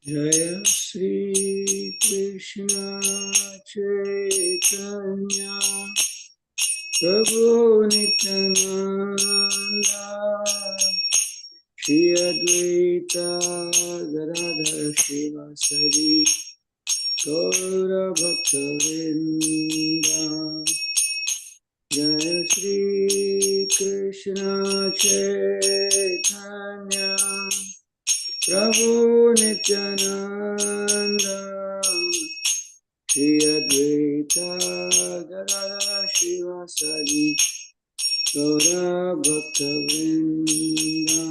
Jaya Shri Krishna Chaitanya Prabhu Nityananda Shri Advaita Gadadhar Shivasari Gaura Bhaktavinda Jaya Shri Krishna Chaitanya Prabhu Nityananda Shri Advaita Gadadhar Shivasari Gaura Bhaktavinda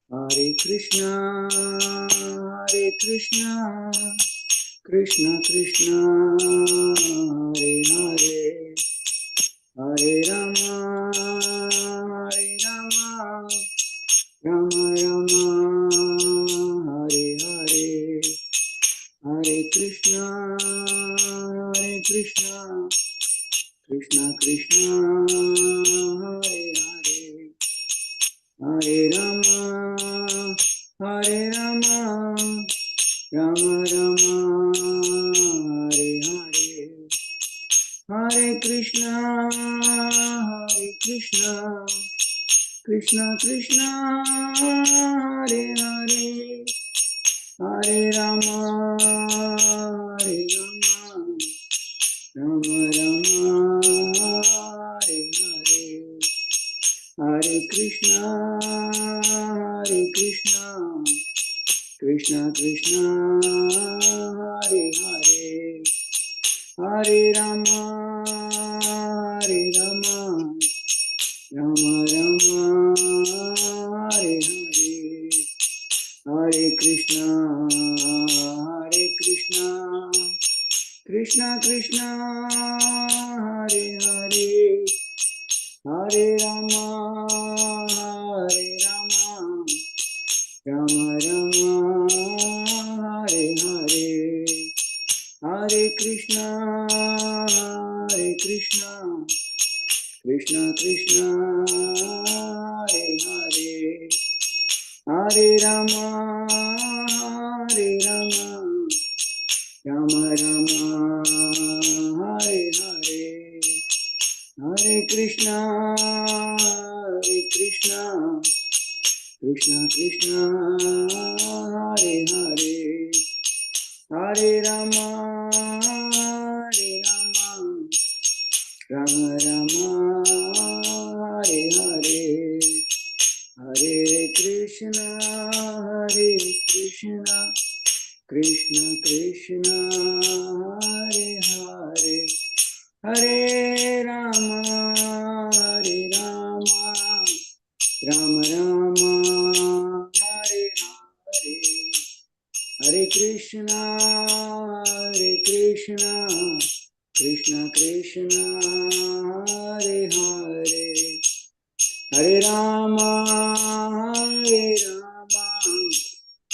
Hare Krishna Krishna Krishna Hare Hare Hare Rama Rama Rama Hare Hare Hare Krishna Krishna Krishna Hare Hare Hare Rama Rama Rama Hare Hare Hare Krishna Krishna Krishna Hare Hare Hare Rama Rama Rama Hare Hare Hare Krishna Krishna Krishna Hare Hare Hare Rama Rama Rama Hare Hare Hare Krishna Krishna Krishna Hare Hare Hare Rama Rama Rama Hare Hare Hare Krishna Krishna Krishna Hare Hare Hare Rama Rama Rama Hare Hare Hare Krishna Krishna Krishna Hare Hare Hare Rama Rama Rama Hare Hare Hare Krishna Krishna Krishna Hare Hare Hare Rama Rama Rama Hare Hare Hare Krishna Krishna Krishna Hare Hare Hare Rama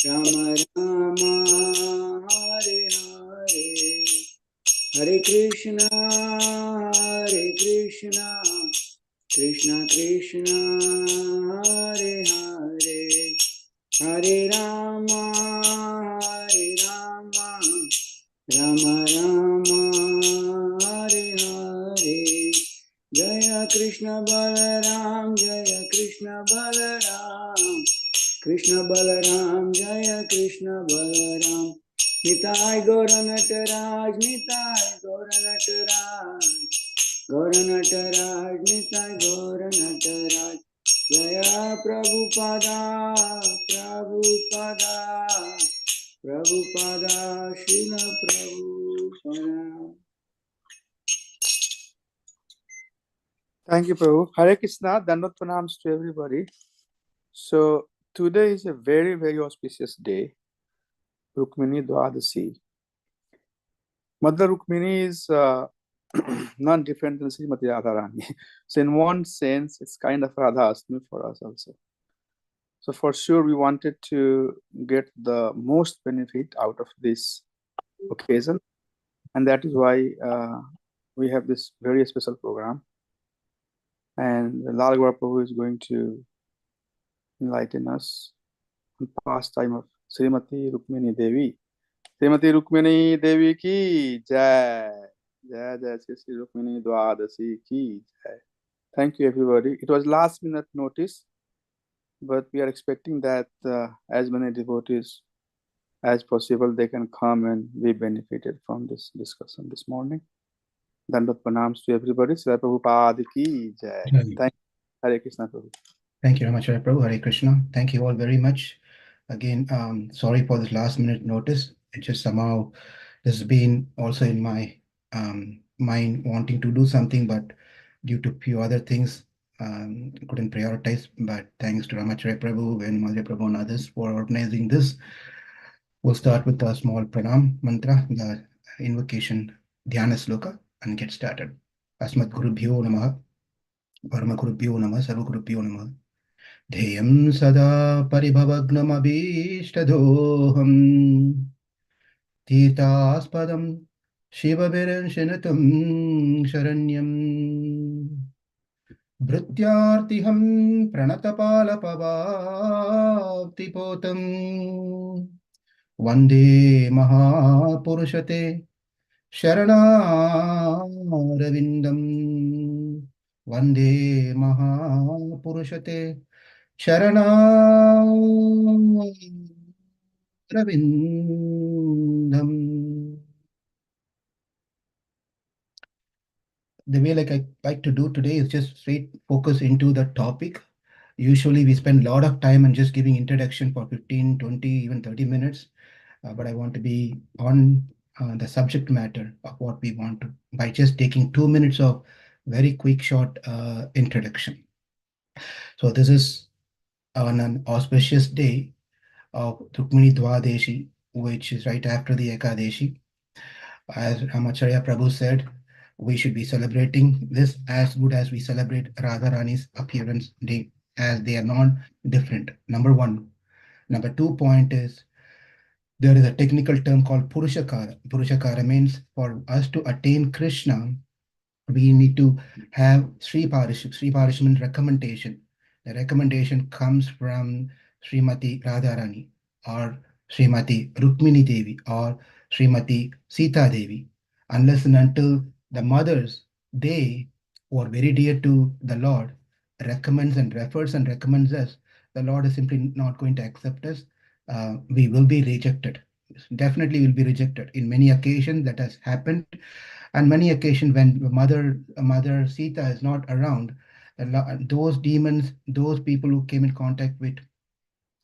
Rama Rama Hare Hare Hare Krishna Krishna Krishna Hare Hare Hare Rama Rama Rama Hare Hare Jaya Krishna Balaram Krishna Balaram Jaya Krishna Balaram Nitai Gaura Nataraj Nitai Gaura Nitai Gaura Nataraj Jaya Prabhupada Srila Prabhupada. Thank you, Prabhu. Hare Krishna, Dandot Pranams to everybody. So today is a very, very auspicious day, Rukmini Dwadasi. Mother Rukmini is not different than Srimati Radharani. So in one sense, it's kind of Radha Astami for us also. So for sure, we wanted to get the most benefit out of this occasion. And that is why we have this very special program. And Lal Gaura Prabhu is going to enlighten us pastime of Srimati Rukmini Devi. Srimati Rukmini Devi ki jai. Jai Jai Sri Rukmini Dwadasi ki jai. Thank you, everybody. It was last minute notice, but we are expecting that as many devotees as possible they can come and be benefited from this discussion this morning. Dandat pranams to everybody. Sri Prabhupada ki jai. Thank you. Hare Krishna Prabhu. Thank you very much, Hare Prabhu. Hare Krishna. Thank you all very much. Again, sorry for this last minute notice. It just somehow this has been also in my mind wanting to do something, but due to few other things, couldn't prioritize. But thanks to Ramacharya Prabhu and Madhya Prabhu and others for organizing this. We'll start with a small pranam mantra, the invocation dhyana sloka, and get started. Asmat Gurubhyo Namaha, Parma Gurubhyo Namaha, Sarva Gurubhyo Namaha. ध्येयं सदा परिभवग्नमभीष्टदोहम् तीर्थास्पदं शिवभिरंशनतं शरण्यम् भृत्यार्तिहं प्रणतपालपवाप्तिपोतम् वन्दे महापुरुषते शरणारविन्दम् वन्दे महापुरुषते शरणारविन्दम्. The way I like to do today is just straight focus into the topic. Usually we spend a lot of time on just giving introduction for 15, 20, even 30 minutes. But I want to be on the subject matter of what we want to, by just taking 2 minutes of very quick, short introduction. So this is on an auspicious day of Rukmini Dwadasi, which is right after the Ekadeshi. As Ramacharya Prabhu said, we should be celebrating this as good as we celebrate Radharani's appearance day, as they are not different. Number one. Number 2 point is, there is a technical term called Purushakara. Purushakara means for us to attain Krishna, we need to have Sri Parisham. Sri Parisham means recommendation. The recommendation comes from Srimati Radharani or Srimati Rukmini Devi or Srimati Sita Devi. Unless and until the mothers, they who are very dear to the Lord, recommends and refers and recommends us, the Lord is simply not going to accept us. We will be rejected. Definitely will be rejected. In many occasions that has happened, and many occasions when mother Sita is not around, those demons, those people who came in contact with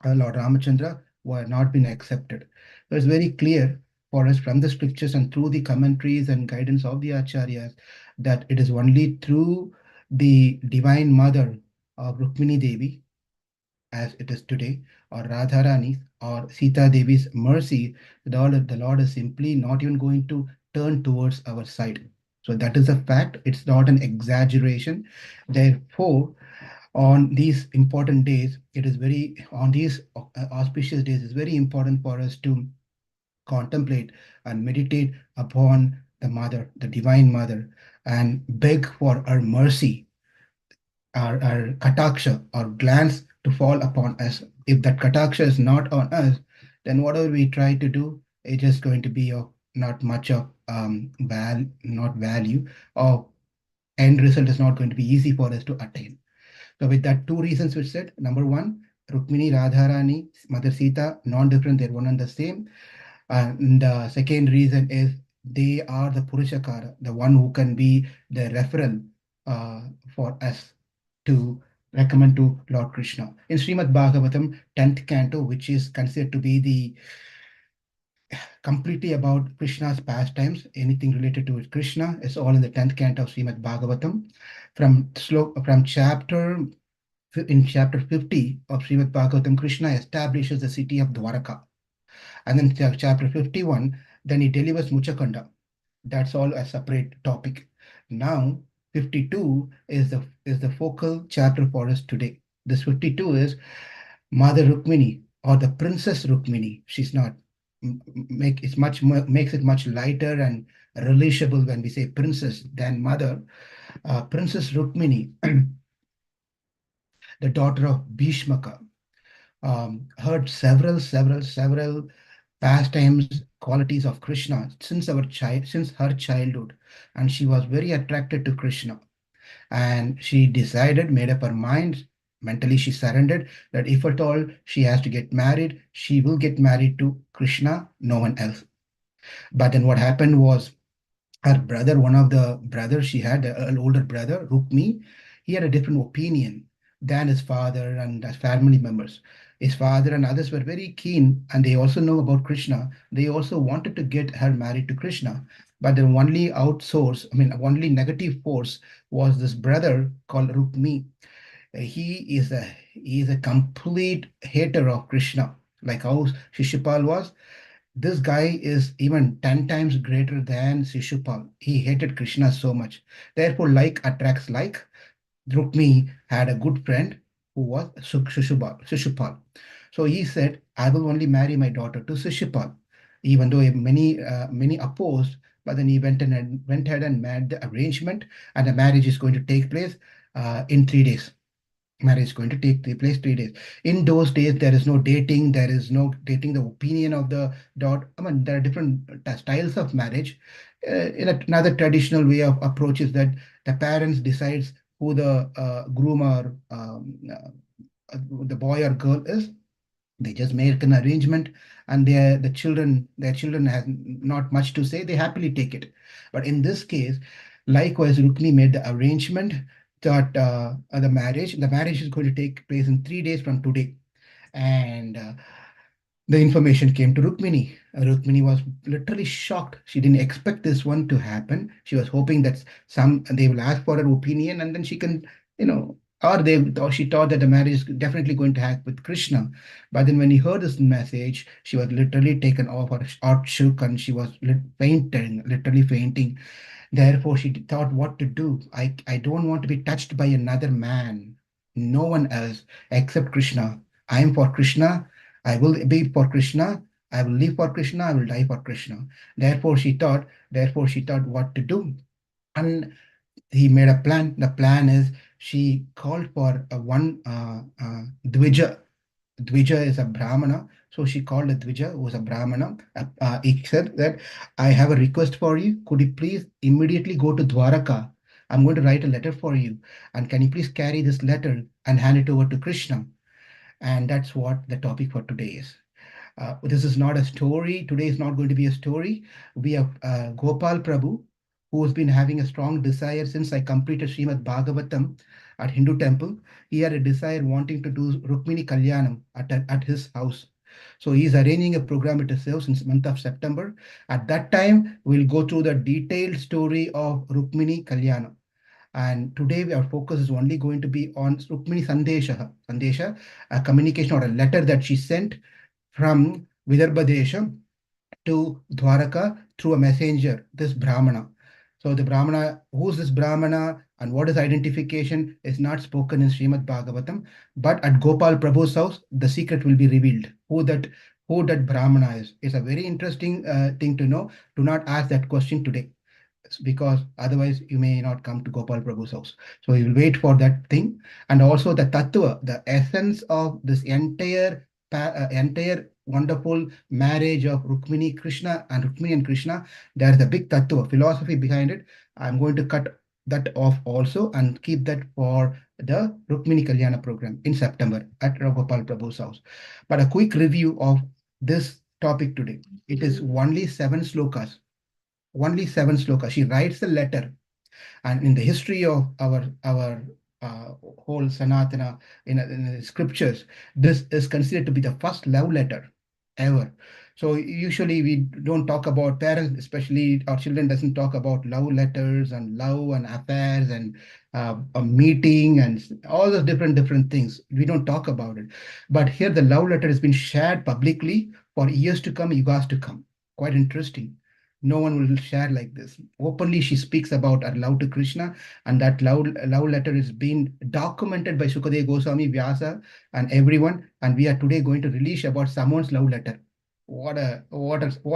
Lord Ramachandra were not been accepted. So it's very clear for us from the scriptures and through the commentaries and guidance of the acharyas that it is only through the divine mother of Rukmini Devi, as it is today, or Radharani or Sita Devi's mercy, the Lord is simply not even going to turn towards our side. So that is a fact. It's not an exaggeration. Therefore, on these important days, on these auspicious days, it's very important for us to contemplate and meditate upon the Mother, the Divine Mother, and beg for her mercy, our kataksha or glance to fall upon us. If that kataksha is not on us, then whatever we try to do is just going to be of not much of not value, or end result is not going to be easy for us to attain. So with that, two reasons which said, number one, Rukmini, Radharani, Mother Sita, non-different, they're one and the same. And the second reason is they are the Purushakara, the one who can be the referral for us to recommend to Lord Krishna. In Srimad Bhagavatam, 10th canto, which is considered to be the completely about Krishna's pastimes, anything related to Krishna, is all in the 10th canto of Srimad Bhagavatam. In chapter 50 of Srimad Bhagavatam, Krishna establishes the city of Dwaraka. And then chapter 51, then he delivers Muchakanda. That's all a separate topic. Now, 52 is the focal chapter for us today. This 52 is Mother Rukmini or the Princess Rukmini. She's not makes it much lighter and relishable when we say princess than mother. Princess Rukmini, the daughter of Bhishmaka. heard several pastimes, qualities of Krishna since her childhood, and she was very attracted to Krishna. And she decided, made up her mind. Mentally, she surrendered that if at all she has to get married, she will get married to Krishna, no one else. But then what happened was her brother, one of the brothers she had, an older brother, Rukmi, he had a different opinion than his father and his family members. His father and others were very keen, and they also know about Krishna. They also wanted to get her married to Krishna. But the only outsource, I mean, only negative force was this brother called Rukmi. He is a complete hater of Krishna, like how Shishupal was. This guy is even 10 times greater than Shishupal. He hated Krishna so much. Therefore, like attracts like. Rukmi had a good friend who was Shishupal. So he said, I will only marry my daughter to Shishupal, even though many opposed. But then he went ahead and made the arrangement, and the marriage is going to take place in 3 days. Marriage is going to take the place 3 days. In those days, there is no dating. There is no dating the opinion of the daughter. I mean, there are different styles of marriage. Another traditional way of approach is that the parents decides who the groom or the boy or girl is. They just make an arrangement, and their children has not much to say. They happily take it. But in this case, likewise, Rukmi made the arrangement that the marriage is going to take place in 3 days from today. And the information came to Rukmini. Rukmini was literally shocked. She didn't expect this one to happen. She was hoping that they will ask for her opinion, and then she can, or she thought that the marriage is definitely going to happen with Krishna. But then when he heard this message, she was literally taken off her heart shook, and she was fainting, literally fainting. Therefore, she thought what to do. I don't want to be touched by another man, no one else except Krishna. I am for Krishna. I will be for Krishna. I will live for Krishna. I will die for Krishna. Therefore, she thought what to do. And he made a plan. The plan is she called for one Dvija. Dvija is a Brahmana. So she called a Dvija, who was a Brahmana. He said that, I have a request for you. Could you please immediately go to Dwaraka? I'm going to write a letter for you. And can you please carry this letter and hand it over to Krishna? And that's what the topic for today is. This is not a story. Today is not going to be a story. We have Gopal Prabhu, who has been having a strong desire since I completed Srimad Bhagavatam at Hindu temple. He had a desire wanting to do Rukmini Kalyanam at his house. So he's arranging a program at his house since month of September. At that time, we'll go through the detailed story of Rukmini Kalyanam. And today our focus is only going to be on Rukmini Sandesha, a communication or a letter that she sent from Vidarbha Desha to Dwaraka through a messenger, this Brahmana. So the Brahmana, who's this Brahmana and what is identification is not spoken in Srimad Bhagavatam, but at Gopal Prabhu's house, the secret will be revealed. Who that Brahmana is. It's a very interesting thing to know. Do not ask that question today, because otherwise you may not come to Gopal Prabhu's house. So you will wait for that thing. And also the tattva, the essence of this entire wonderful marriage of Rukmini and Krishna. There is a big tattva, philosophy behind it. I'm going to cut that off also and keep that for the Rukmini Kalyana program in September at Gopal Prabhu's house. But a quick review of this topic today. It is only 7 slokas. Only 7 slokas. She writes the letter, and in the history of our whole Sanatana in the scriptures, this is considered to be the first love letter ever. So usually we don't talk about parents, especially our children doesn't talk about love letters and love and affairs and a meeting and all those different things. We don't talk about it. But here the love letter has been shared publicly for years to come, yugas to come. Quite interesting. No one will share like this. Openly, she speaks about her love to Krishna, and that love letter is being documented by Sukadeva Goswami, Vyasa, and everyone. And we are today going to release about someone's love letter. What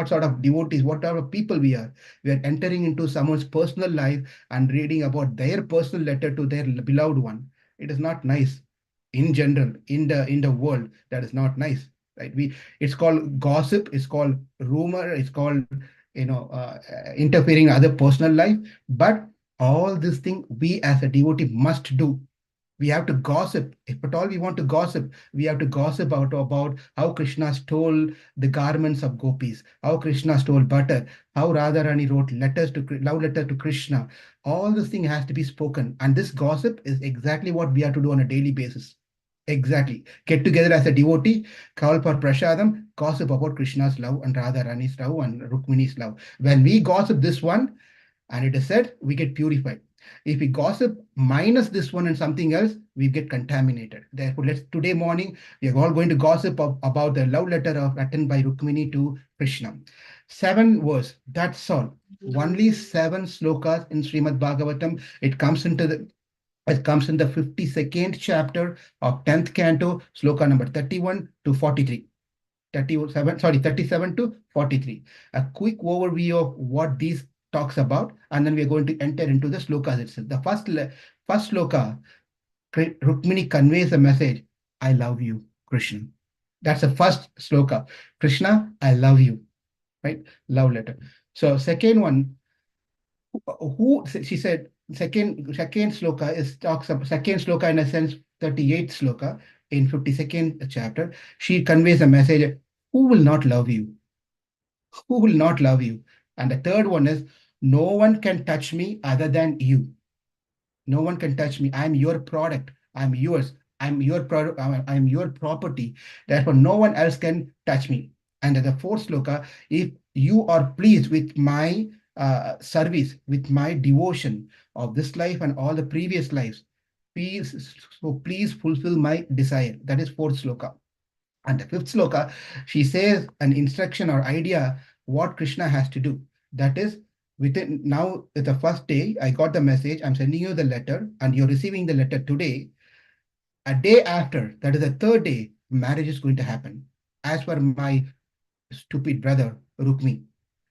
sort of devotees, what sort of people we are. We are entering into someone's personal life and reading about their personal letter to their beloved one. It is not nice. in general in the world, that is not nice, right? It's called gossip, it's called rumor, it's called, interfering in other personal life. But all this thing we as a devotee must do. We have to gossip. If at all we want to gossip, we have to gossip about how Krishna stole the garments of gopis, how Krishna stole butter, how Radharani wrote letters to love letter to Krishna. All this thing has to be spoken, and this gossip is exactly what we have to do on a daily basis. Exactly. Get together as a devotee, call for prasadam, gossip about Krishna's love and Radharani's love and Rukmini's love. When we gossip this one, and it is said, we get purified. If we gossip minus this one and something else, we get contaminated. Therefore, let's today morning we are all going to gossip about the love letter of written by Rukmini to Krishna. 7 verse. That's all. Only 7 slokas in Srimad Bhagavatam. It comes in the 52nd chapter of 10th canto, sloka number 31 to 43. 37 to 43. A quick overview of what these talks about, and then we are going to enter into the slokas itself. The first sloka, Rukmini conveys a message, I love you, Krishna. That's the first sloka. Krishna, I love you, right? Love letter. So second one, who she said, second sloka is talks about second sloka in a sense, 38th sloka in 52nd chapter. She conveys a message, who will not love you? Who will not love you? And the third one is, no one can touch me other than you. No one can touch me. I'm your product. I'm yours. I'm your product. I'm your property. Therefore, no one else can touch me. And the fourth sloka, if you are pleased with my service, with my devotion of this life and all the previous lives, please fulfill my desire. That is fourth sloka. And the fifth sloka, she says an instruction or idea what Krishna has to do. That is, within now, the first day, I got the message, I'm sending you the letter, and you're receiving the letter today. A day after, that is the third day, marriage is going to happen. As per my stupid brother, Rukmi,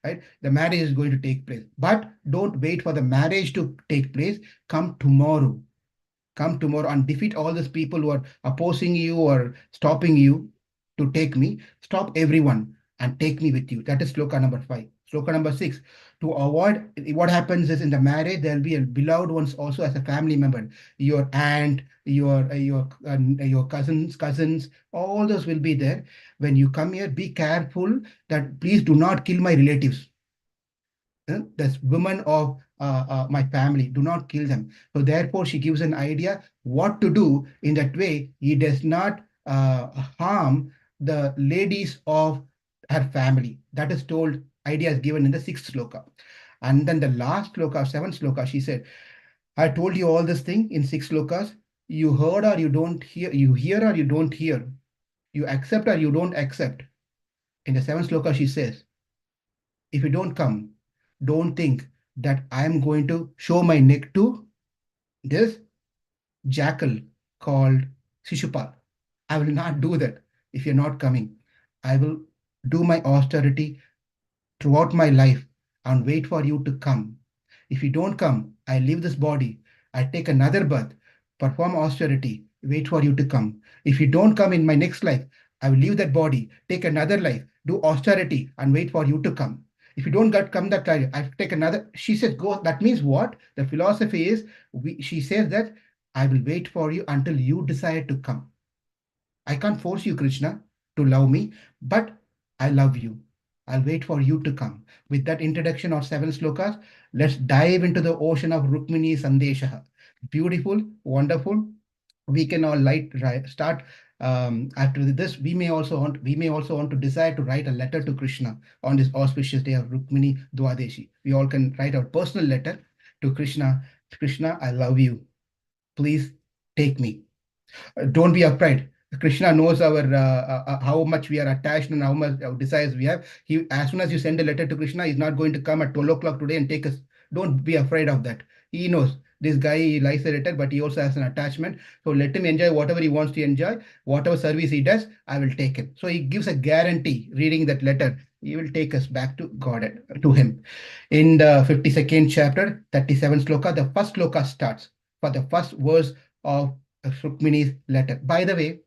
right? The marriage is going to take place. But don't wait for the marriage to take place. Come tomorrow. Come tomorrow and defeat all these people who are opposing you or stopping you to take me. Stop everyone and take me with you. That is sloka number 5. Sloka number 6. To avoid what happens is in the marriage, there'll be a beloved ones also as a family member. Your aunt, your cousins, all those will be there. When you come here, be careful that please do not kill my relatives. That's women of my family. Do not kill them. So therefore, she gives an idea what to do. In that way, he does not harm the ladies of her family. That is told. Idea is given in the sixth sloka. And then the last sloka, seventh sloka, she said, I told you all this thing in six slokas. You heard or you don't hear. You hear or you don't hear. You accept or you don't accept. In the seventh sloka, she says, if you don't come, don't think that I am going to show my neck to this jackal called Shishupal. I will not do that if you're not coming. I will do my austerity throughout my life and wait for you to come. If you don't come, I leave this body. I take another birth, perform austerity, wait for you to come. If you don't come in my next life, I will leave that body, take another life, do austerity, and wait for you to come. If you don't get come that time, I take another. She says, go. That means what? The philosophy is, she says that I will wait for you until you decide to come. I can't force you, Krishna, to love me, but I love you. I'll wait for you to come. With that introduction of 7 slokas, let's dive into the ocean of Rukmini Sandesha. Beautiful, wonderful. We can all start. After this, we may also want to decide to write a letter to Krishna on this auspicious day of Rukmini Dwadasi. We all can write our personal letter to Krishna. Krishna, I love you. Please take me. Don't be afraid. Krishna knows our how much we are attached and how much desires we have. He, as soon as you send a letter to Krishna, he's not going to come at 12 o'clock today and take us. Don't be afraid of that. He knows this guy, he likes the letter, but he also has an attachment. So let him enjoy whatever he wants to enjoy. Whatever service he does, I will take it. So he gives a guarantee. Reading that letter, he will take us back to God, to him. In the 52nd chapter, 37 sloka, the first sloka starts for the first verse of Rukmini's letter. By the way,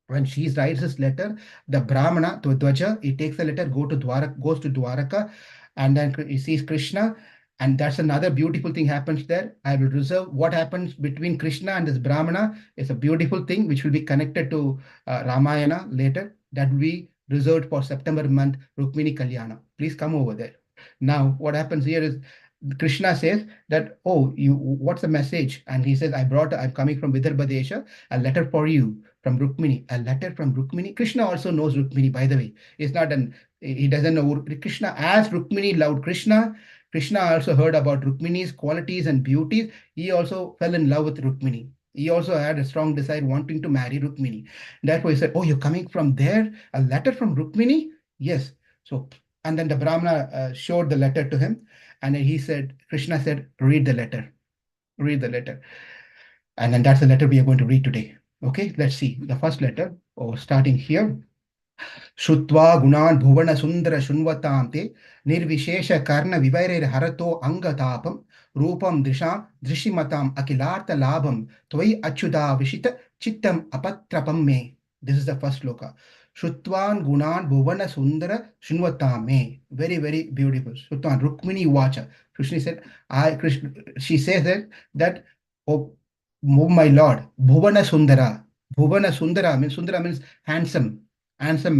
when she writes this letter, the Brahmana, to Dwaja, he takes the letter, goes to Dwaraka, and then he sees Krishna. And that's another beautiful thing happens there. I will reserve what happens between Krishna and this Brahmana is a beautiful thing which will be connected to Ramayana later. That will be reserved for September month, Rukmini Kalyana. Please come over there. Now, what happens here is Krishna says that, oh, what's the message? And he says, I'm coming from Vidarbha Desha, a letter for you from Rukmini. A letter from Rukmini. Krishna also knows Rukmini, by the way. He doesn't know Krishna. As Rukmini loved Krishna, Krishna also heard about Rukmini's qualities and beauties. He also fell in love with Rukmini. He also had a strong desire wanting to marry Rukmini. Therefore, he said, oh, you're coming from there? A letter from Rukmini? Yes. So, and then the Brahmana showed the letter to him. And then Krishna said, read the letter. Read the letter. And then that's the letter we are going to read today. Okay, let's see. The first letter, starting here. Shutva gunan bhuvana sundara shunvatante nirvishesha karna vivaire harato angatapam rupam drishimatam akilartha labham tvai achyuda vishita chittam apatrapam me. This is the first sloka. Shutvan gunan bhuvana sundara shunvatame. Very, very beautiful. Shutvan Rukmini Vacha. Krishna said, she says that, oh, my Lord, Bhuvana Sundara. Bhuvana Sundara means handsome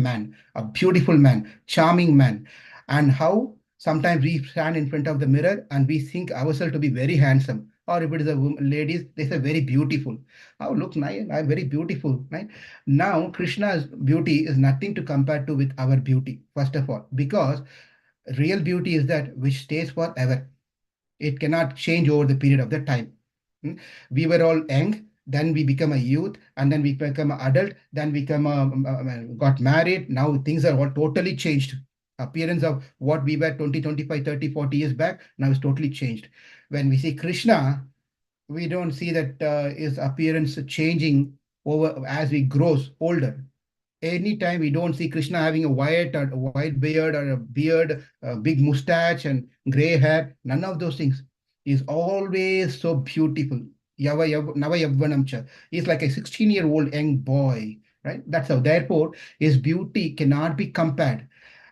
man, a beautiful man, charming man. And how sometimes we stand in front of the mirror and we think ourselves to be very handsome. Or if it is a woman, ladies, they say very beautiful. Oh, look nice, I'm very beautiful, right? Now, Krishna's beauty is nothing to compare to with our beauty, first of all, because real beauty is that which stays forever. It cannot change over the period of the time. We were all young, then we become a youth, and then we become an adult, then we got married. Now things are all totally changed. Appearance of what we were 20, 25, 30, 40 years back, now is totally changed. When we see Krishna, we don't see that his appearance changing over as he grows older. Anytime we don't see Krishna having a white beard or a beard, a big mustache and gray hair, none of those things. He's always so beautiful. Nava Yavvanamcha. He's like a 16-year-old young boy, right? That's how. Therefore, his beauty cannot be compared.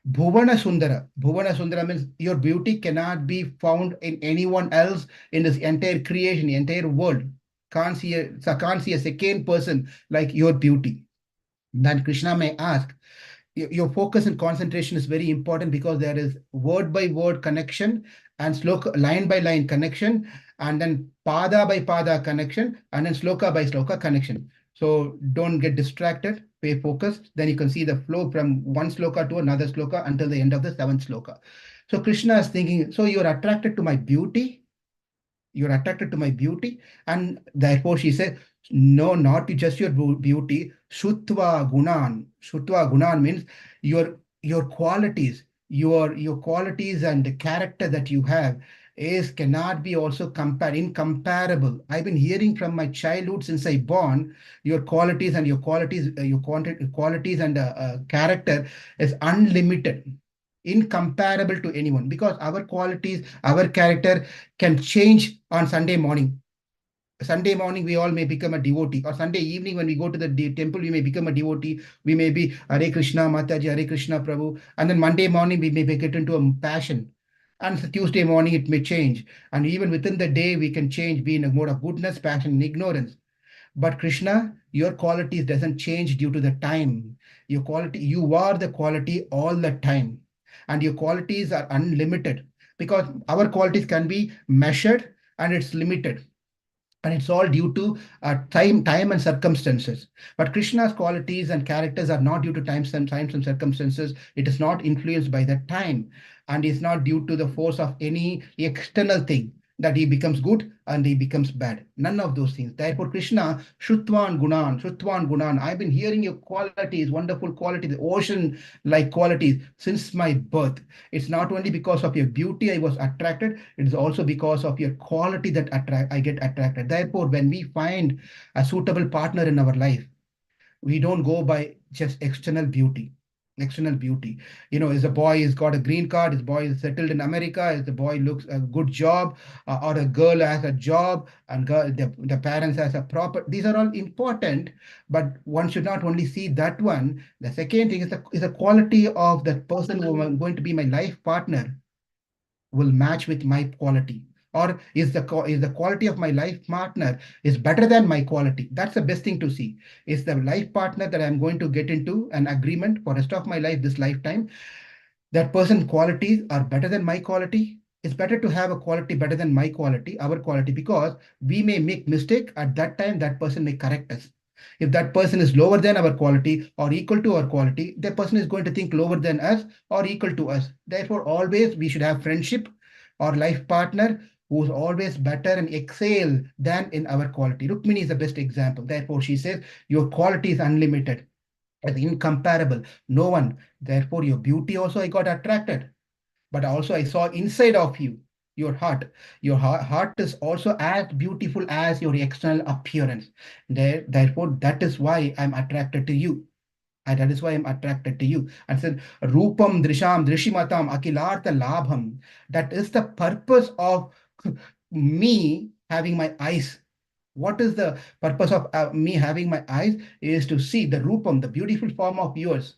Bhuvana Sundara. Bhuvana Sundara means your beauty cannot be found in anyone else in this entire creation, the entire world. Can't see a second person like your beauty. Then Krishna may ask, your focus and concentration is very important because there is word by word connection and sloka, line by line connection, and then pada by pada connection, and then sloka by sloka connection. So don't get distracted, pay focus. Then you can see the flow from one sloka to another sloka until the end of the seventh sloka. So Krishna is thinking, so you're attracted to my beauty. You're attracted to my beauty. And therefore she said, no, not just your beauty. Shutva gunan. Shutva gunan means your qualities, your qualities and the character that you have cannot be also compared, incomparable. I've been hearing from my childhood since I born, your qualities and qualities and character is unlimited, incomparable to anyone, because our qualities, our character can change on Sunday morning. Sunday morning, we all may become a devotee, or Sunday evening, when we go to the temple, we may become a devotee. We may be Hare Krishna, Mataji, Hare Krishna, Prabhu. And then Monday morning, we may get into a passion. And Tuesday morning, it may change. And even within the day, we can change, be in a mode of goodness, passion, and ignorance. But Krishna, your qualities doesn't change due to the time. Your quality, you are the quality all the time. And your qualities are unlimited, because our qualities can be measured and it's limited. And it's all due to time and circumstances. But Krishna's qualities and characters are not due to times and circumstances. It is not influenced by that time, and is not due to the force of any external thing that he becomes good and he becomes bad. None of those things. Therefore, Krishna, Shrutvan Gunan. I've been hearing your qualities, wonderful qualities, ocean-like qualities since my birth. It's not only because of your beauty I was attracted, it is also because of your quality that I get attracted. Therefore, when we find a suitable partner in our life, we don't go by just external beauty. external beauty. Is a boy has got a green card, his boy is settled in America, is the boy looks a good job, or a girl has a job, and the parents has a proper. These are all important, but one should not only see that one. The second thing is the quality of that person who I'm going to be my life partner will match with my quality, or is the quality of my life partner is better than my quality. That's the best thing to see. Is the life partner that I'm going to get into an agreement for rest of my life, this lifetime, that person qualities are better than my quality. It's better to have a quality better than my quality, our quality, because we may make mistake at that time, that person may correct us. If that person is lower than our quality or equal to our quality, that person is going to think lower than us or equal to us. Therefore, always we should have friendship or life partner who's always better and excel than in our quality. Rukmini is the best example. Therefore, she says, your quality is unlimited, is incomparable. No one. Therefore, your beauty also I got attracted. But also I saw inside of you, your heart. Your heart is also as beautiful as your external appearance. Therefore, that is why I'm attracted to you. And that is why I'm attracted to you. And said, Rupam Drisham Drishimatam Akilartha Labham. That is the purpose of me having my eyes. What is the purpose of me having my eyes? Is to see the Rupam, the beautiful form of yours.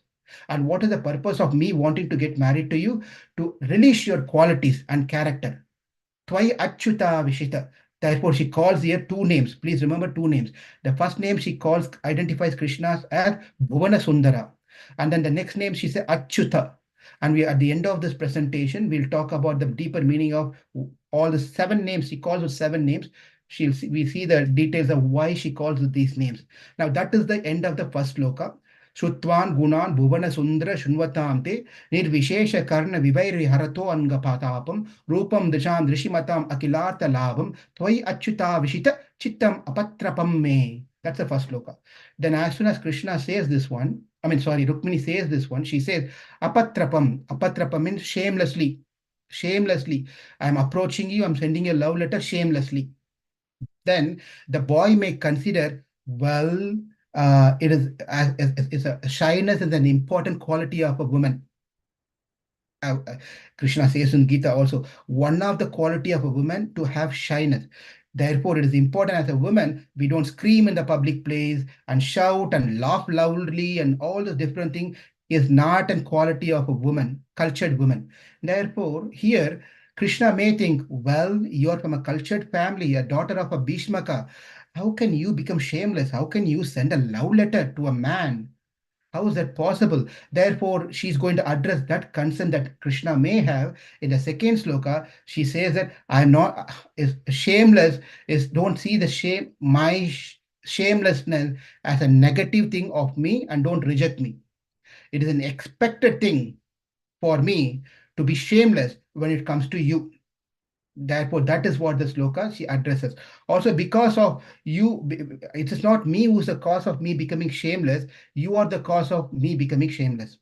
And what is the purpose of me wanting to get married to you? To release your qualities and character. Tvai Achyuta Vishita. Therefore, she calls here two names. Please remember two names. The first name she identifies Krishna as Bhuvana Sundara. And then the next name she says Achyuta. And we at the end of this presentation, we'll talk about the deeper meaning of all the seven names. She calls with seven names. We see the details of why she calls these names. Now, that is the end of the first sloka. Shutwan Gunan Bhuvana Sundara Shunvatamte Nirvishesha Karna Vivairi Harato Angapatapam Rupam Disham Drishimatam Akilartha Labam Tvai Achyuta Vishita Chittam Apatrapam Me. That's the first sloka. Then as soon as Krishna says this one, Rukmini says this one, she says Apatrapam. Apatrapam means shamelessly. Shamelessly. I'm approaching you, I'm sending you a love letter shamelessly. Then the boy may consider, well, it is it's a shyness is an important quality of a woman. Krishna says in Gita also, one of the quality of a woman to have shyness. Therefore, it is important as a woman, we don't scream in the public place and shout and laugh loudly and all the different things is not a quality of a woman, cultured woman. Therefore, here, Krishna may think, well, you're from a cultured family, a daughter of a Bhishmaka. How can you become shameless? How can you send a love letter to a man? How is that possible? Therefore, she's going to address that concern that Krishna may have. In the second sloka, she says that I'm not is shameless, is don't see the shamelessness as a negative thing of me and don't reject me. It is an expected thing for me to be shameless when it comes to you. Therefore, that is what the sloka she addresses. Also, because of you, it is not me who's the cause of me becoming shameless. You are the cause of me becoming shameless.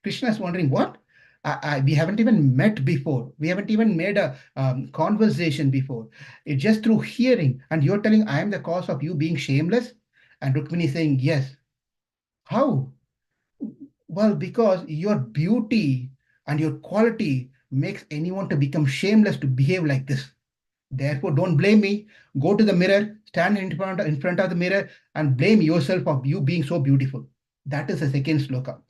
Krishna is wondering, what? We haven't even met before. We haven't even made a conversation before. It's just through hearing. And you're telling, I am the cause of you being shameless? And Rukmini is saying, yes. How? Well, because your beauty and your quality makes anyone to become shameless to behave like this. Therefore, don't blame me. Go to the mirror, stand in front of the mirror, and blame yourself of you being so beautiful. That is the second sloka.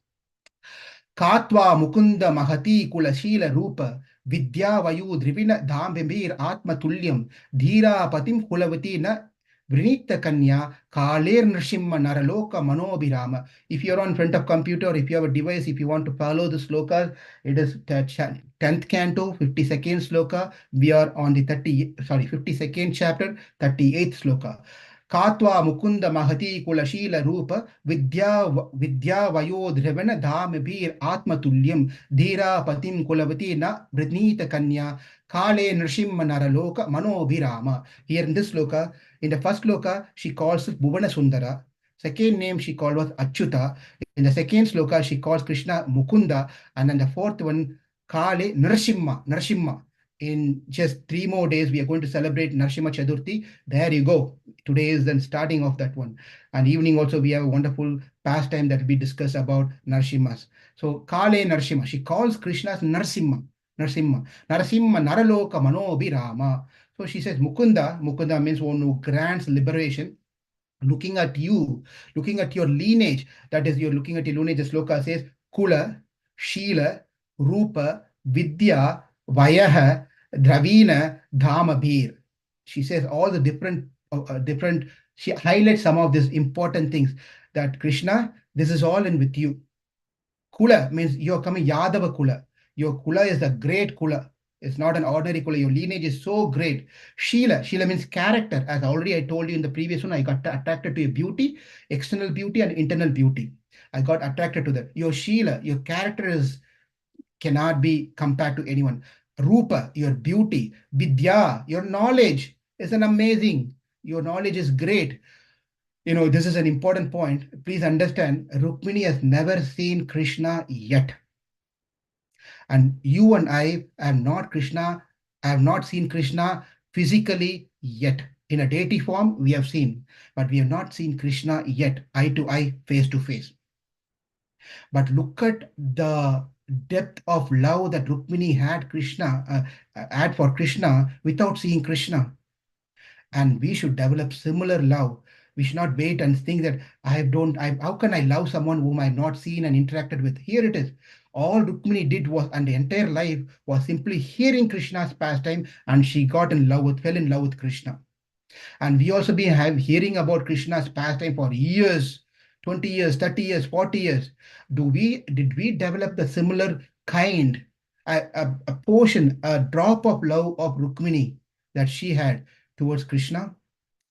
Katva Mukunda Mahati Kulashila Rupa Vidya Vayu Drivina Dhambir Atma Tulyam Dhira Patim Kulavati na Vrinita Kanya Kaler Nrsimha Naraloka Manobirama. If you're on front of computer, if you have a device, if you want to follow the sloka, it is 10th canto, 52nd sloka. We are on the 52nd chapter, 38th sloka. Katva Mukunda Mahati Kulashila Rupa Vidya Vayo Dhrivana Dhamabir Atma Tulyam Dhira Patim Kulavati na Vrinita Kanya Kale Nrsimha Naraloka Manobirama. Here in this sloka, in the first sloka, she calls it Bhuvana Sundara. Second name she called was Achyuta. In the second sloka, she calls Krishna Mukunda. And then the fourth one, Kale Nrsimha. In just 3 more days, we are going to celebrate Narsimha Chaturthi. There you go. Today is the starting of that one. And evening also, we have a wonderful pastime that will be discussed about Narsimhas. So, Kale Narsimha, she calls Krishna as Narsimha. Narsimha. Narasimha, Naraloka, Manobirama. So she says, Mukunda. Mukunda means one who grants liberation. Looking at you, looking at your lineage, that is, you're looking at your lineage, the sloka says, Kula, Shila, Rupa, Vidya, Vayaha, Dravina, Dhamabir. She says all the different, she highlights some of these important things that Krishna, this is all in with you. Kula means you're coming Yadava Kula. Your Kula is the great Kula. It's not an ordinary Kula. Your lineage is so great. Sheila means character. As already I told you in the previous one, I got attracted to your beauty, external beauty and internal beauty. I got attracted to that. Your Sheila, your character is cannot be compared to anyone. Rupa, your beauty. Vidya, your knowledge is an amazing. Your knowledge is great. This is an important point. Please understand, Rukmini has never seen Krishna yet. And you and I am not Krishna. I have not seen Krishna physically yet. In a deity form, we have seen, but we have not seen Krishna yet, eye to eye, face to face. But look at the depth of love that Rukmini had for Krishna without seeing Krishna. And we should develop similar love. We should not wait and think that how can I love someone whom I've not seen and interacted with? Here it is. All Rukmini did was, and the entire life was simply hearing Krishna's pastime, and she fell in love with Krishna. And we also been hearing about Krishna's pastime for years, 20 years, 30 years, 40 years. Did we develop the similar kind, a portion, a drop of love of Rukmini that she had towards Krishna?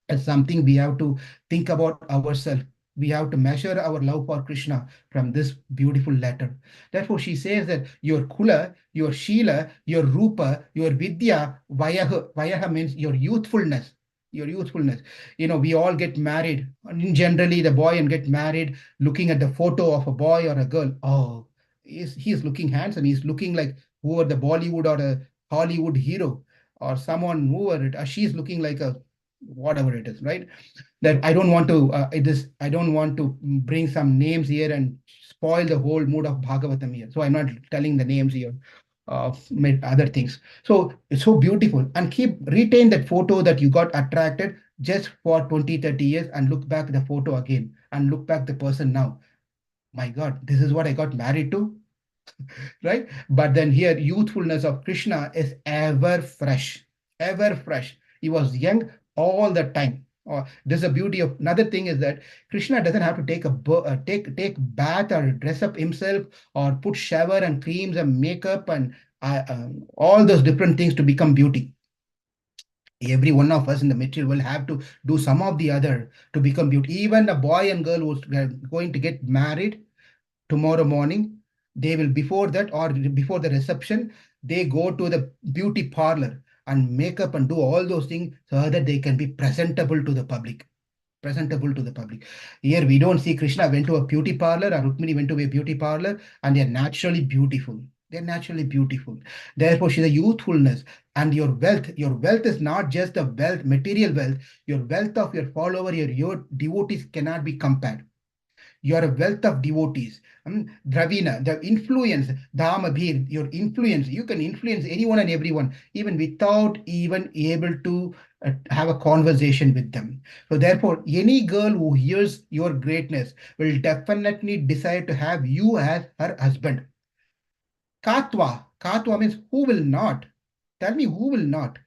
As something we have to think about ourselves. We have to measure our love for Krishna from this beautiful letter. Therefore, she says that your Kula, your Shila, your Rupa, your Vidya, Vayaha means your youthfulness. Your youthfulness. We all get married. And generally, the boy and get married looking at the photo of a boy or a girl. Oh, he's looking handsome. He's looking like whoever the Bollywood or a Hollywood hero or someone whoever she's looking like a whatever it is, right? That I don't want to I don't want to bring some names here and spoil the whole mood of Bhagavatam here. So I'm not telling the names here of other things. So it's so beautiful, and retain that photo that you got attracted just for 20, 30 years, and look back the photo again and look back the person now. My God, this is what I got married to, right? But then here, youthfulness of Krishna is ever fresh, ever fresh. He was young all the time. There's a beauty of another thing is that Krishna doesn't have to take bath or dress up himself or put shower and creams and makeup and all those different things to become beauty. Every one of us in the material will have to do some of the other to become beauty. Even a boy and girl who's going to get married tomorrow morning, they will, before that or before the reception, they go to the beauty parlor and make up and do all those things so that they can be presentable to the public. Presentable to the public. Here we don't see Krishna went to a beauty parlor or Rukmini went to a beauty parlor, and they're naturally beautiful. They're naturally beautiful. Therefore, she's a youthfulness. And your wealth is not just a wealth, material wealth. Your wealth of your follower, your devotees cannot be compared. You are a wealth of devotees. Dravina, the influence, Dhamabhir, your influence. You can influence anyone and everyone, even without even able to have a conversation with them. So therefore, any girl who hears your greatness will definitely decide to have you as her husband. Katwa means who will not? Tell me who will not?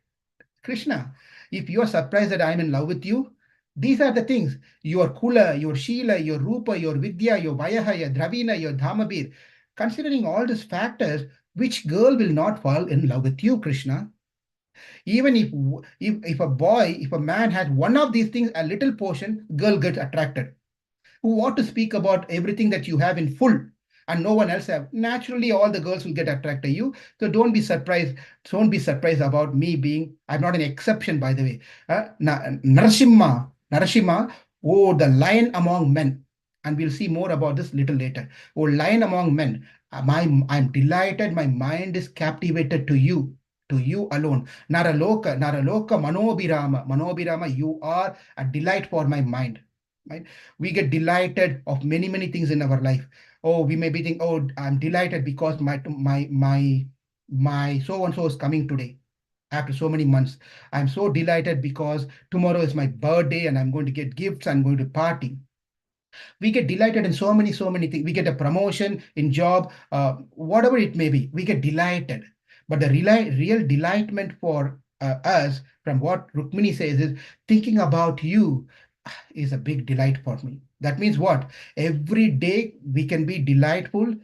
Krishna. If you are surprised that I'm in love with you, these are the things. Your Kula, your Shila, your Rupa, your Vidya, your Vayaha, your Dravina, your Dhamabir. Considering all these factors, which girl will not fall in love with you, Krishna? Even if a man has one of these things, a little portion, girl gets attracted. Who want to speak about everything that you have in full and no one else have. Naturally, all the girls will get attracted to you. So don't be surprised. Don't be surprised about me being, I'm not an exception, by the way. Narasimha, oh, the lion among men. And we'll see more about this little later. Oh, lion among men. I'm delighted. My mind is captivated to you. to you alone. Naraloka, Naraloka, Manobirama, you are a delight for my mind. Right? We get delighted of many, many things in our life. Oh, we may be thinking, oh, I'm delighted because my so and so is coming today after so many months. I'm so delighted because tomorrow is my birthday and I'm going to get gifts, I'm going to party. We get delighted in so many things. We get a promotion in job, whatever it may be, we get delighted. But the real delightment for us, from what Rukmini says, is thinking about you is a big delight for me. That means what? Every day we can be delightful,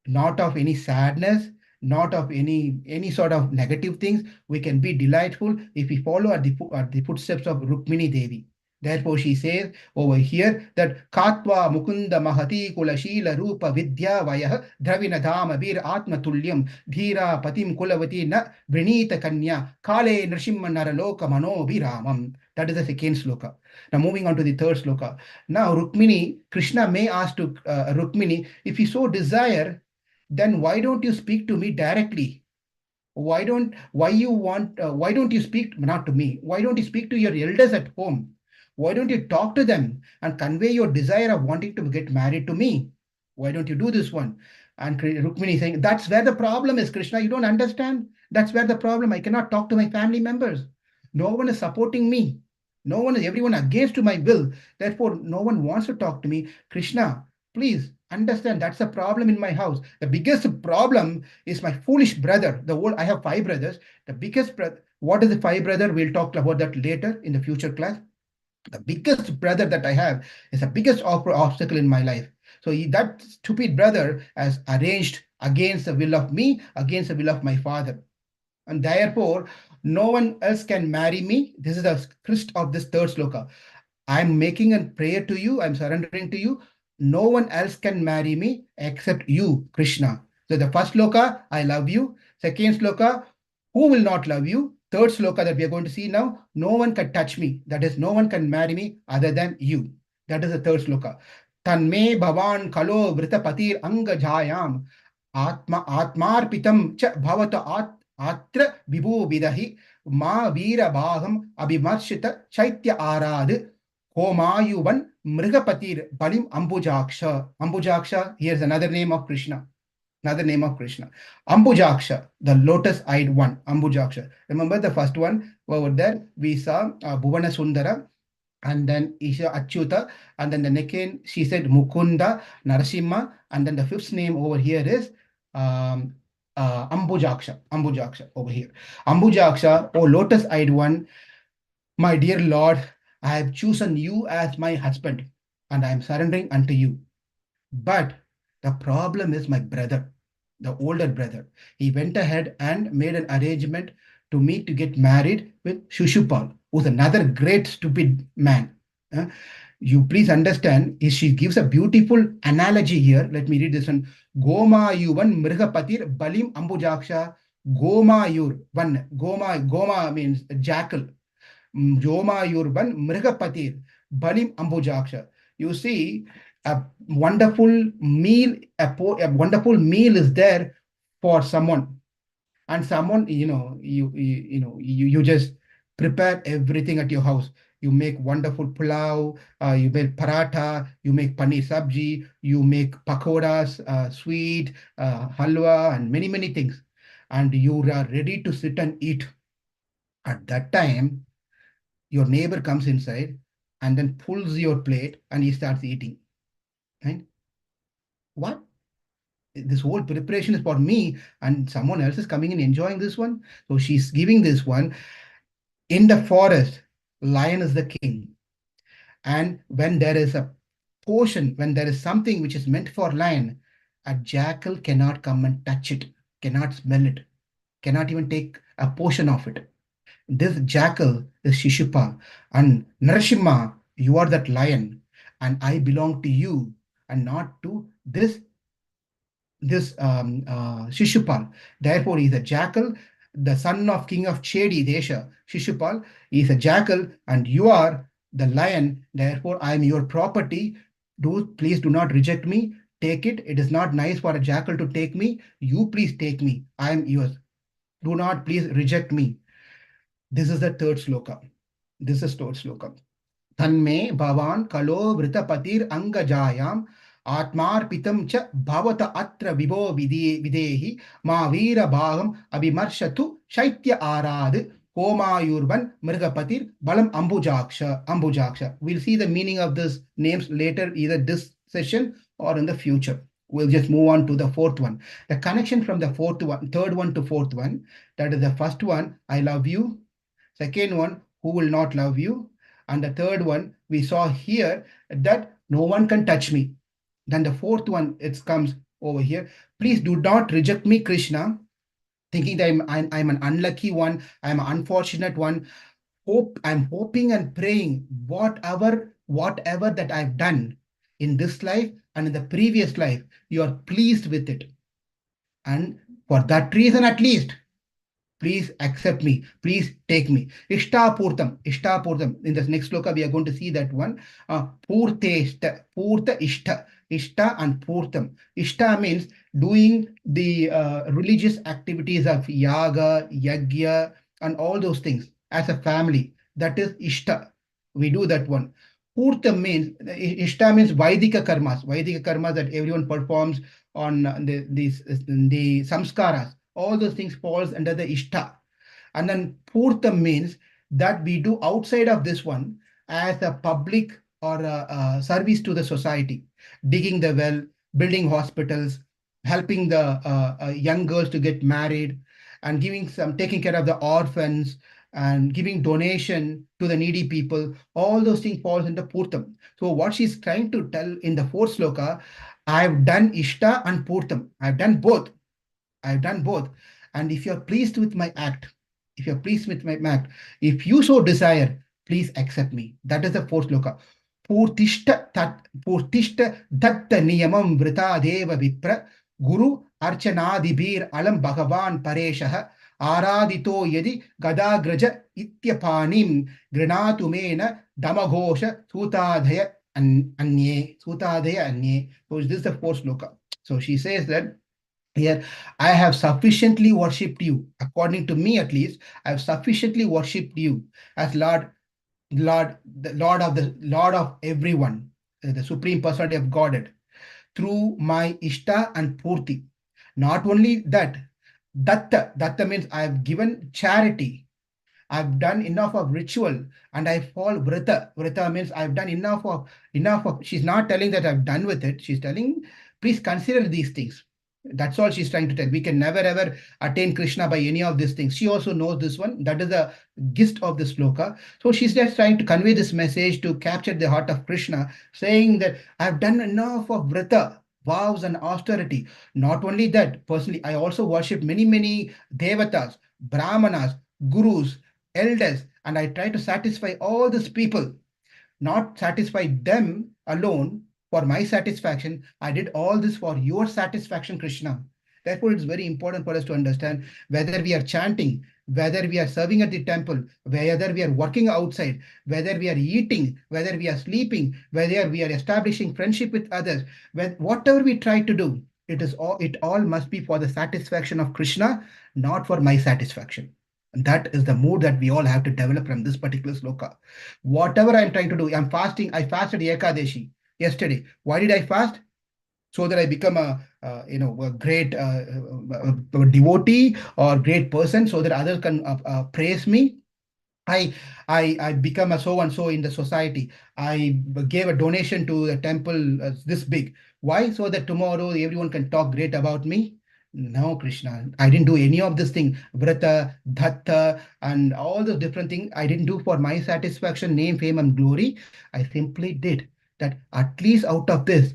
not of any sadness, not of any sort of negative things. We can be delightful if we follow at the footsteps of Rukmini Devi. Therefore, she says over here that Katva Mukunda Mahati Kula Shila Rupa Vidya Vayah Dravina Dhama Bir Atma Tulyam Dhira Patim Kulavati Na Vrinita Kanya Kale Nrsimha Naraloka Mano Viramam. That is the second sloka. Now, moving on to the third sloka. Now, Rukmini, Krishna may ask to Rukmini, if you so desire, then why don't you speak to me directly? Why don't you speak not to me? Why don't you speak to your elders at home? Why don't you talk to them and convey your desire of wanting to get married to me? Why don't you do this one? And Rukmini is saying, that's where the problem is, Krishna. You don't understand. That's where the problem. I cannot talk to my family members. No one is supporting me. No one is, everyone against to my will. Therefore, no one wants to talk to me. Krishna, please understand, that's a problem in my house. The biggest problem is my foolish brother. I have 5 brothers. The biggest brother, what is the 5 brother? We'll talk about that later in the future class. The biggest brother that I have is the biggest obstacle in my life. So that stupid brother has arranged against the will of me, against the will of my father. And therefore, no one else can marry me. This is the crest of this third sloka. I'm making a prayer to you. I'm surrendering to you. No one else can marry me except you, Krishna. So the first sloka, I love you. Second sloka, who will not love you? Third sloka that we are going to see now, no one can touch me. That is, no one can marry me other than you. That is the third sloka. Tanme bhavan kalo vrita patir anga jayam atmarpitam cha bhavata atra vibhu vidahi ma veera bhagam abhimarshita chaitya arad Homayuvan Mrigapatir Balim Ambujaksha. Ambujaksha, here's another name of Krishna. Another name of Krishna. Ambujaksha, the lotus-eyed one. Ambujaksha. Remember the first one over there? We saw Bhuvana Sundara, and then Isha Achyuta, and then the next she said Mukunda, Narasimha, and then the fifth name over here is Ambujaksha. Ambujaksha over here. Ambujaksha, oh lotus-eyed one, my dear Lord, I have chosen you as my husband, and I am surrendering unto you. But the problem is my brother, the older brother. He went ahead and made an arrangement to me to get married with Shushupal, who's another great stupid man. You please understand, she gives a beautiful analogy here. Let me read this one. Goma yuvan mrigapatir balim ambujaksha. Goma yur one. Goma means jackal. Joma Yurban Mrigapatir Balim Ambujaksha. You see, a wonderful meal, a wonderful meal is there for someone, and someone, you just prepare everything at your house. You make wonderful pulao, you make paratha, you make paneer sabji, you make pakoras, sweet, halwa, and many, many things. And you are ready to sit and eat. At that time, your neighbor comes inside and then pulls your plate and he starts eating. Right? What? This whole preparation is for me, and someone else is coming and enjoying this one. So she's giving this one. In the forest, lion is the king. And when there is a portion, when there is something which is meant for lion, a jackal cannot come and touch it, cannot smell it, cannot even take a portion of it. This jackal is Shishupal, and Narasimha, you are that lion, and I belong to you and not to this Shishupal. Therefore, he is a jackal, the son of king of Chedi Desha. Shishupal is a jackal, and you are the lion. Therefore, I am your property. Please do not reject me. Take it. It is not nice for a jackal to take me. You please take me. I am yours. Do not please reject me. This is the third sloka. This is third sloka. Tanme bhavan kalo vritapatir angajayam atmarpitam cha bhavata atra vibo videhi ma veera bhagam abhimarshatu shaitya arad homayurvan mrigapatir balam ambujaksha. We'll see the meaning of these names later, either this session or in the future. We'll just move on to the fourth one. The connection from the third one to fourth one. That is the first one, I love you. Second one, who will not love you? And the third one, we saw here that no one can touch me. Then the fourth one, it comes over here. Please do not reject me, Krishna, thinking that I'm an unlucky one, I'm an unfortunate one. I'm hoping and praying whatever that I've done in this life and in the previous life, you are pleased with it. And for that reason, at least, please accept me. Please take me. Ishtapurtam. In the next sloka, we are going to see that one. Purteshta. Purta ishta. Ishta and purtam. Ishta means doing the religious activities of yaga, yagya, and all those things as a family. That is ishta. We do that one. Purtam means, ishta means Vaidika karmas. Vaidika karmas that everyone performs on the samskaras. All those things falls under the ishta. And then purtam means that we do outside of this one as a public or a service to the society, digging the well, building hospitals, helping the young girls to get married, and taking care of the orphans, and giving donation to the needy people. All those things falls into purtam. So what she's trying to tell in the fourth sloka, I've done ishta and purtam. I've done both. And if you're pleased with my act, if you so desire, please accept me. That is the fourth sloka. Purtishta datta niyamam vrita deva vipra guru archanadibir alam bhagavan pareshah आराधितो यदि गदाग्रज इत्यपानिम गृणातु main Damghosh सूताधय अन्ये. So this is the fourth sloka. So she says that here, I have sufficiently worshipped you. According to me, at least, I have sufficiently worshipped you as Lord, the Lord of everyone, the Supreme Personality of Godhead, through my Ishta and Purti. Not only that, Datta means I have given charity. I've done enough of ritual, and I fall vrita. Vrita means I've done enough of. She's not telling that I've done with it. She's telling, please consider these things. That's all she's trying to tell. We can never ever attain Krishna by any of these things. She also knows this one. That is the gist of the sloka. So she's just trying to convey this message to capture the heart of Krishna, saying that I've done enough of vrita, vows and austerity. Not only that, personally, I also worship many devatas, brahmanas, gurus, elders, and I try to satisfy all these people, not satisfy them alone for my satisfaction. I did all this for your satisfaction, Krishna. Therefore, it's very important for us to understand whether we are chanting, whether we are serving at the temple, whether we are working outside, whether we are eating, whether we are sleeping, whether we are establishing friendship with others, whatever we try to do, it all must be for the satisfaction of Krishna, not for my satisfaction. And that is the mood that we all have to develop from this particular sloka. Whatever I'm trying to do, I'm fasting. I fasted Ekadeshi yesterday. Why did I fast? So that I become a great devotee or great person, so that others can praise me. I become a so and so in the society. I gave a donation to the temple this big. Why? So that tomorrow everyone can talk great about me. No, Krishna, I didn't do any of this thing. Vrata, dhatta, and all those different things I didn't do for my satisfaction, name, fame, and glory. I simply did that. At least out of this,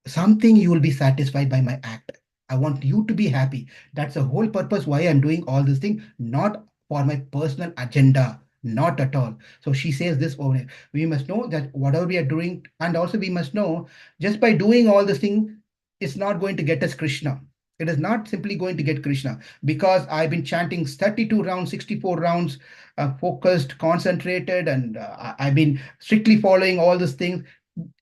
something you will be satisfied by my act. I want you to be happy. That's the whole purpose why I'm doing all this thing, not for my personal agenda. Not at all. So she says this over here. We must know that whatever we are doing, and also we must know just by doing all this thing, it's not going to get us Krishna. It is not simply going to get Krishna, because I've been chanting 32 rounds, 64 rounds, focused, concentrated, and I've been strictly following all these things.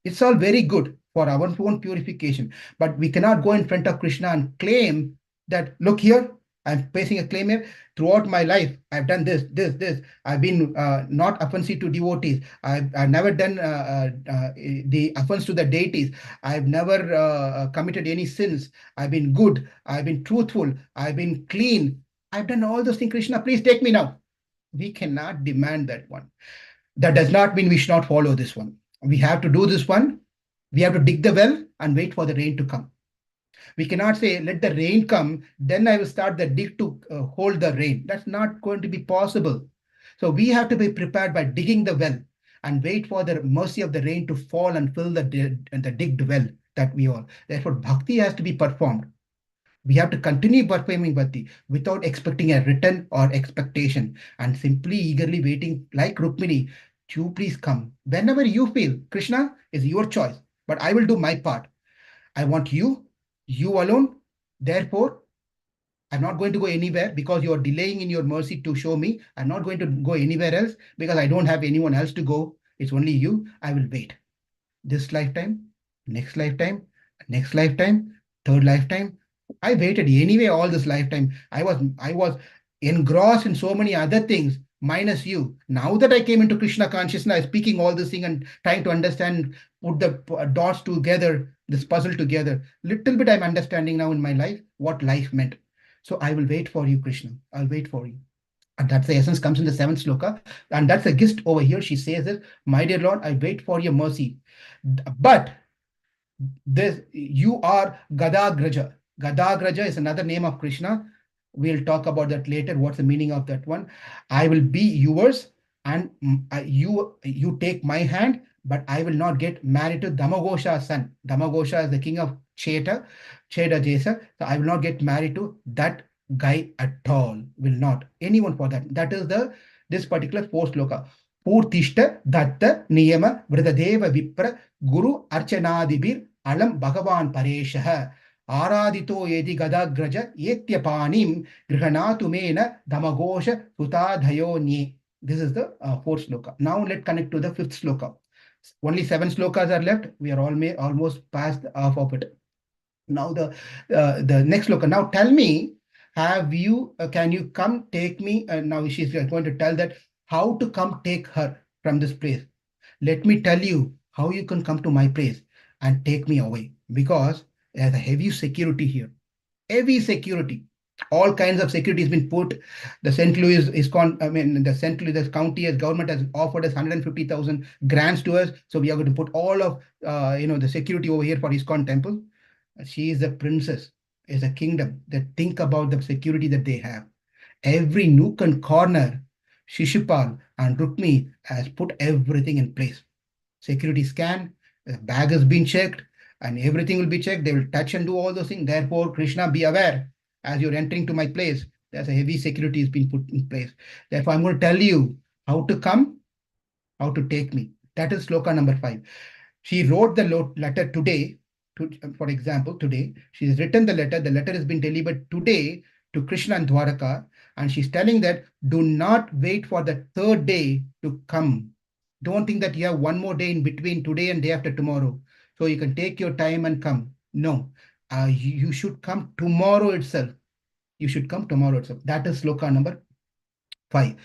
It's all very good for our own purification, but we cannot go in front of Krishna and claim that, look here, I'm facing a claim here. Throughout my life, I've done this. I've been not offensive to devotees. I've never done the offense to the deities. I've never committed any sins. I've been good. I've been truthful. I've been clean. I've done all those things. Krishna, please take me now. We cannot demand that one. That does not mean we should not follow this one. We have to do this one. We have to dig the well and wait for the rain to come. We cannot say, let the rain come, then I will start the dig to hold the rain. That's not going to be possible. So we have to be prepared by digging the well and wait for the mercy of the rain to fall and fill the digged well that we all. Therefore, bhakti has to be performed. We have to continue performing bhakti without expecting a return or expectation and simply eagerly waiting like Rukmini. You please come. Whenever you feel, Krishna is your choice, but I will do my part. I want you alone. Therefore, I'm not going to go anywhere because you are delaying in your mercy to show me. I'm not going to go anywhere else because I don't have anyone else to go. It's only you. I will wait. This lifetime, next lifetime, next lifetime, third lifetime. I waited anyway all this lifetime. I was engrossed in so many other things minus you. Now that I came into Krishna consciousness, speaking all this thing and trying to understand, put the dots together, this puzzle together. Little bit I'm understanding now in my life what life meant. So I will wait for you, Krishna. I'll wait for you. And that's the essence comes in the seventh sloka. And that's a gist over here. She says this, my dear Lord, I wait for your mercy. But this you are Gadagraja. Gadagraja is another name of Krishna. We'll talk about that later. What's the meaning of that one? I will be yours, and you take my hand, but I will not get married to Damagosha's son. Damagosha is the king of Cheta Jesa. So I will not get married to that guy at all. Will not. Anyone for that. That is this particular fourth sloka. Purtishta Datta Niyama Vridadeva Vipra Guru Archanadibir Alam Bhagavan Pareshah Aradito Yedi Gadagraja Yetyapaanim Grihanatu Damagosha Sutadhayonye. This is the fourth sloka. Now let's connect to the fifth sloka. Only 7 slokas are left. We are almost past half of it. Now the next sloka. Now tell me, can you come take me? Now she's going to tell that how to come take her from this place. Let me tell you how you can come to my place and take me away, because there's a heavy security here. Heavy security. All kinds of security has been put. The St. Louis the St. Louis county as government has offered us 150,000 grants to us. So we are going to put all of the security over here for ISKCON temple. She is a princess, is a kingdom. That think about the security that they have. Every nook and corner, Shishupal and Rukmini has put everything in place. Security scan, the bag has been checked, and everything will be checked. They will touch and do all those things. Therefore, Krishna, be aware as you're entering to my place. There's a heavy security has been put in place. Therefore, I'm going to tell you how to come, how to take me. That is sloka number 5. She wrote the letter today. For example, today she's written the letter. The letter has been delivered today to Krishna and Dwaraka, and she's telling that do not wait for the third day to come. Don't think that you have one more day in between today and day after tomorrow, so you can take your time and come. No, you should come tomorrow itself. You should come tomorrow itself. That is sloka number 5.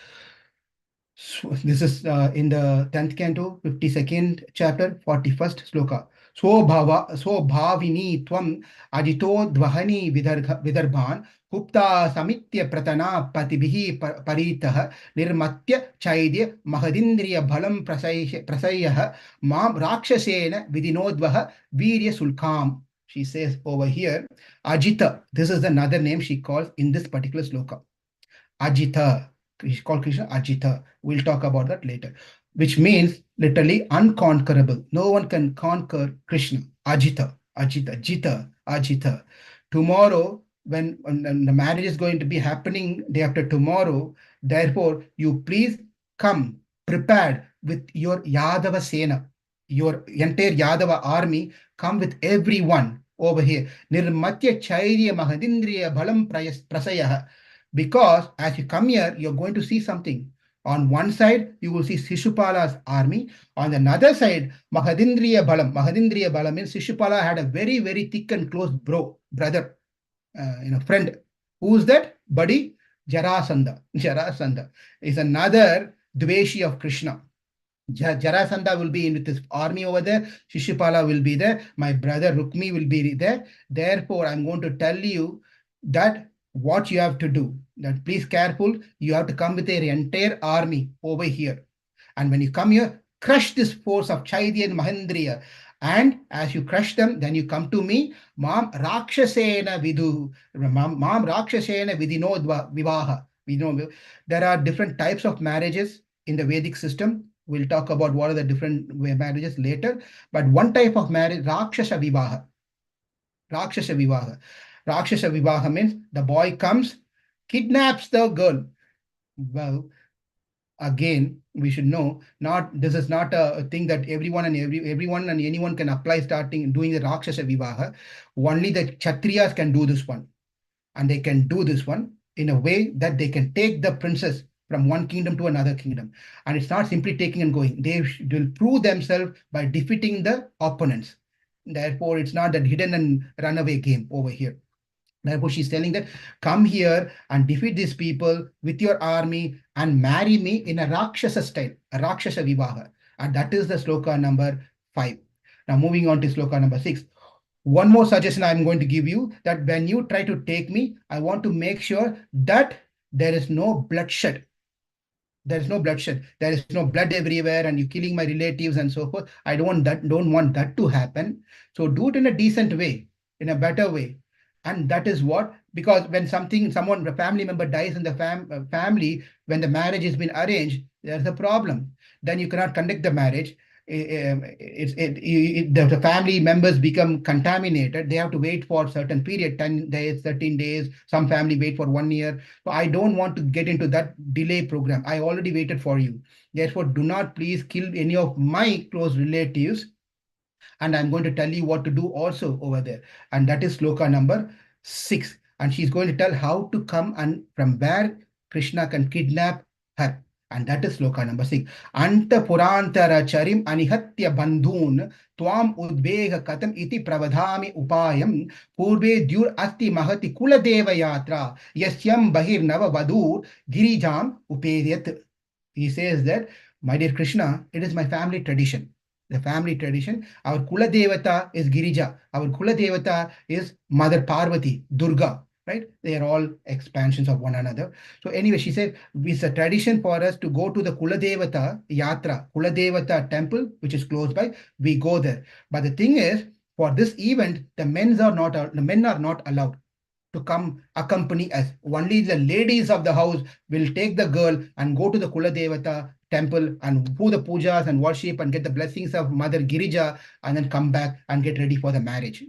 So this is in the 10th canto, 52nd chapter, 41st sloka. Swabhavini tvam ajito dvahani vidarbhan Gupta samitya pratana patibihi paritah nirmatya chaidya mahadindriya bhalam prasayah mam rakshasena vidinodvaha virya sulkam. She says over here, Ajita. This is another name she calls in this particular sloka. Ajita. She called Krishna Ajita. We'll talk about that later. Which means literally unconquerable. No one can conquer Krishna. Ajita, Ajita, Jita, Ajita. Tomorrow, when the marriage is going to be happening day after tomorrow, therefore, you please come prepared with your Yadava Sena, your entire Yadava army, come with everyone over here. Nirmatya Chairya Mahadindriya Bhalam Prasayah. Because as you come here, you're going to see something. On one side, you will see Shishupala's army. On another side, Mahadindriya Balam. Mahadindriya Balam means Shishupala had a very, very thick and close brother, friend. Who's that, buddy? Jarasandha. Jarasandha is another Dveshi of Krishna. Jarasandha will be in with his army over there. Shishupala will be there. My brother Rukmi will be there. Therefore, I'm going to tell you that what you have to do. That please careful. You have to come with your entire army over here. And when you come here, crush this force of Chaitya and Mahendriya. And as you crush them, then you come to me. Mam Rakshasena Vidu. Mam Rakshasena Vidino Vivaha. We know there are different types of marriages in the Vedic system. We'll talk about what are the different marriages later. But one type of marriage, Rakshasa Vivaha. Rakshasa Vivaha. Rakshasa Vivaha means the boy comes, kidnaps the girl. Well, again, we should know, not this is not a thing that everyone and anyone can apply starting doing the Rakshasa Vivaha. Only the Kshatriyas can do this one. And they can do this one in a way that they can take the princess from one kingdom to another kingdom. And it's not simply taking and going. They will prove themselves by defeating the opponents. Therefore, it's not that hidden and runaway game over here. Therefore, she's telling that come here and defeat these people with your army and marry me in a Rakshasa style, a Rakshasa Vivaha. And that is the sloka number 5. Now, moving on to sloka number 6. One more suggestion I'm going to give you, that when you try to take me, I want to make sure that there is no bloodshed. There is no bloodshed. There is no blood everywhere, and you killing my relatives and so forth. I don't want that to happen. So do it in a decent way, in a better way. And that is what, because when a family member dies in the family, when the marriage has been arranged, there's a problem. Then you cannot conduct the marriage. The family members become contaminated. They have to wait for a certain period, 10 days, 13 days. Some family wait for 1 year. So I don't want to get into that delay program. I already waited for you. Therefore, do not please kill any of my close relatives. And I'm going to tell you what to do also over there. And that is sloka number 6. And she's going to tell how to come and from where Krishna can kidnap her. And that is sloka number 6. Anta purantara charim anihatya bandhun twam udvega katam iti pravadhami upayam purve dyur asti mahati kuladeva yatra yasyam bahir nava vadur girijam upedyat. He says that, my dear Krishna, it is my family tradition. The family tradition. Our Kula Devata is Girija. Our Kula Devata is Mother Parvati, Durga, right? They are all expansions of one another. So anyway, she said, it's a tradition for us to go to the Kula Devata Yatra, Kula Devata temple, which is close by. We go there. But the thing is, for this event, the men are not allowed to come accompany us. Only the ladies of the house will take the girl and go to the Kula Devata temple and do the pujas and worship and get the blessings of Mother Girija and then come back and get ready for the marriage.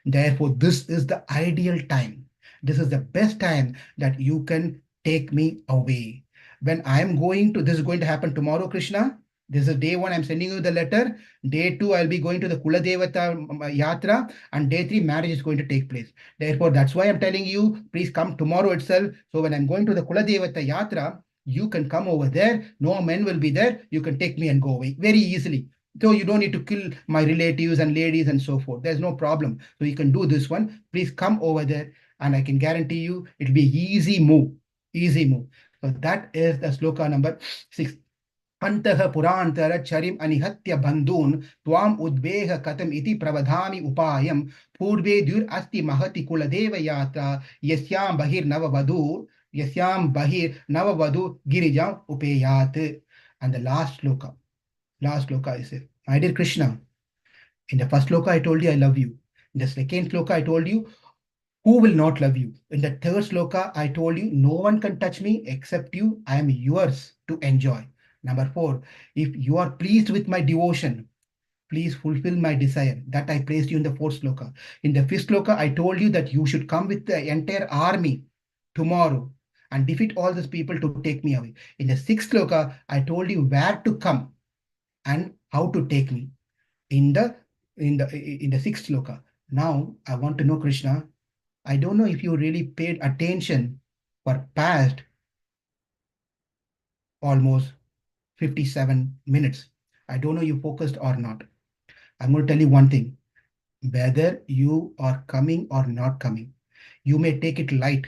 Therefore, this is the ideal time. This is the best time that you can take me away. When this is going to happen tomorrow, Krishna. This is day 1, I'm sending you the letter. Day 2, I'll be going to the Kula Devata Yatra. And day 3, marriage is going to take place. Therefore, that's why I'm telling you, please come tomorrow itself. So when I'm going to the Kula Devata Yatra, you can come over there. No men will be there. You can take me and go away very easily. So you don't need to kill my relatives and ladies and so forth. There's no problem. So you can do this one. Please come over there. And I can guarantee you it'll be easy move. Easy move. So that is the sloka number 6. Antaha purantara charim anihatya bandhun twam udveha katam iti pravadhami upayam purve dyur asti mahati kuladeva yatra yasyam bahir navavadu girijam upeyat. And the last sloka is, my dear Krishna, in the first sloka I told you I love you. In the second sloka I told you who will not love you. In the third sloka I told you no one can touch me except you. I am yours to enjoy. Number 4, if you are pleased with my devotion, please fulfill my desire. That I praised you in the 4th sloka. In the 5th sloka I told you that you should come with the entire army tomorrow and defeat all these people to take me away. In the 6th sloka I told you where to come and how to take me in the 6th sloka. Now I want to know, Krishna, I don't know if you really paid attention for past almost 57 minutes. I don't know you focused or not. I'm going to tell you one thing. Whether you are coming or not coming, you may take it light.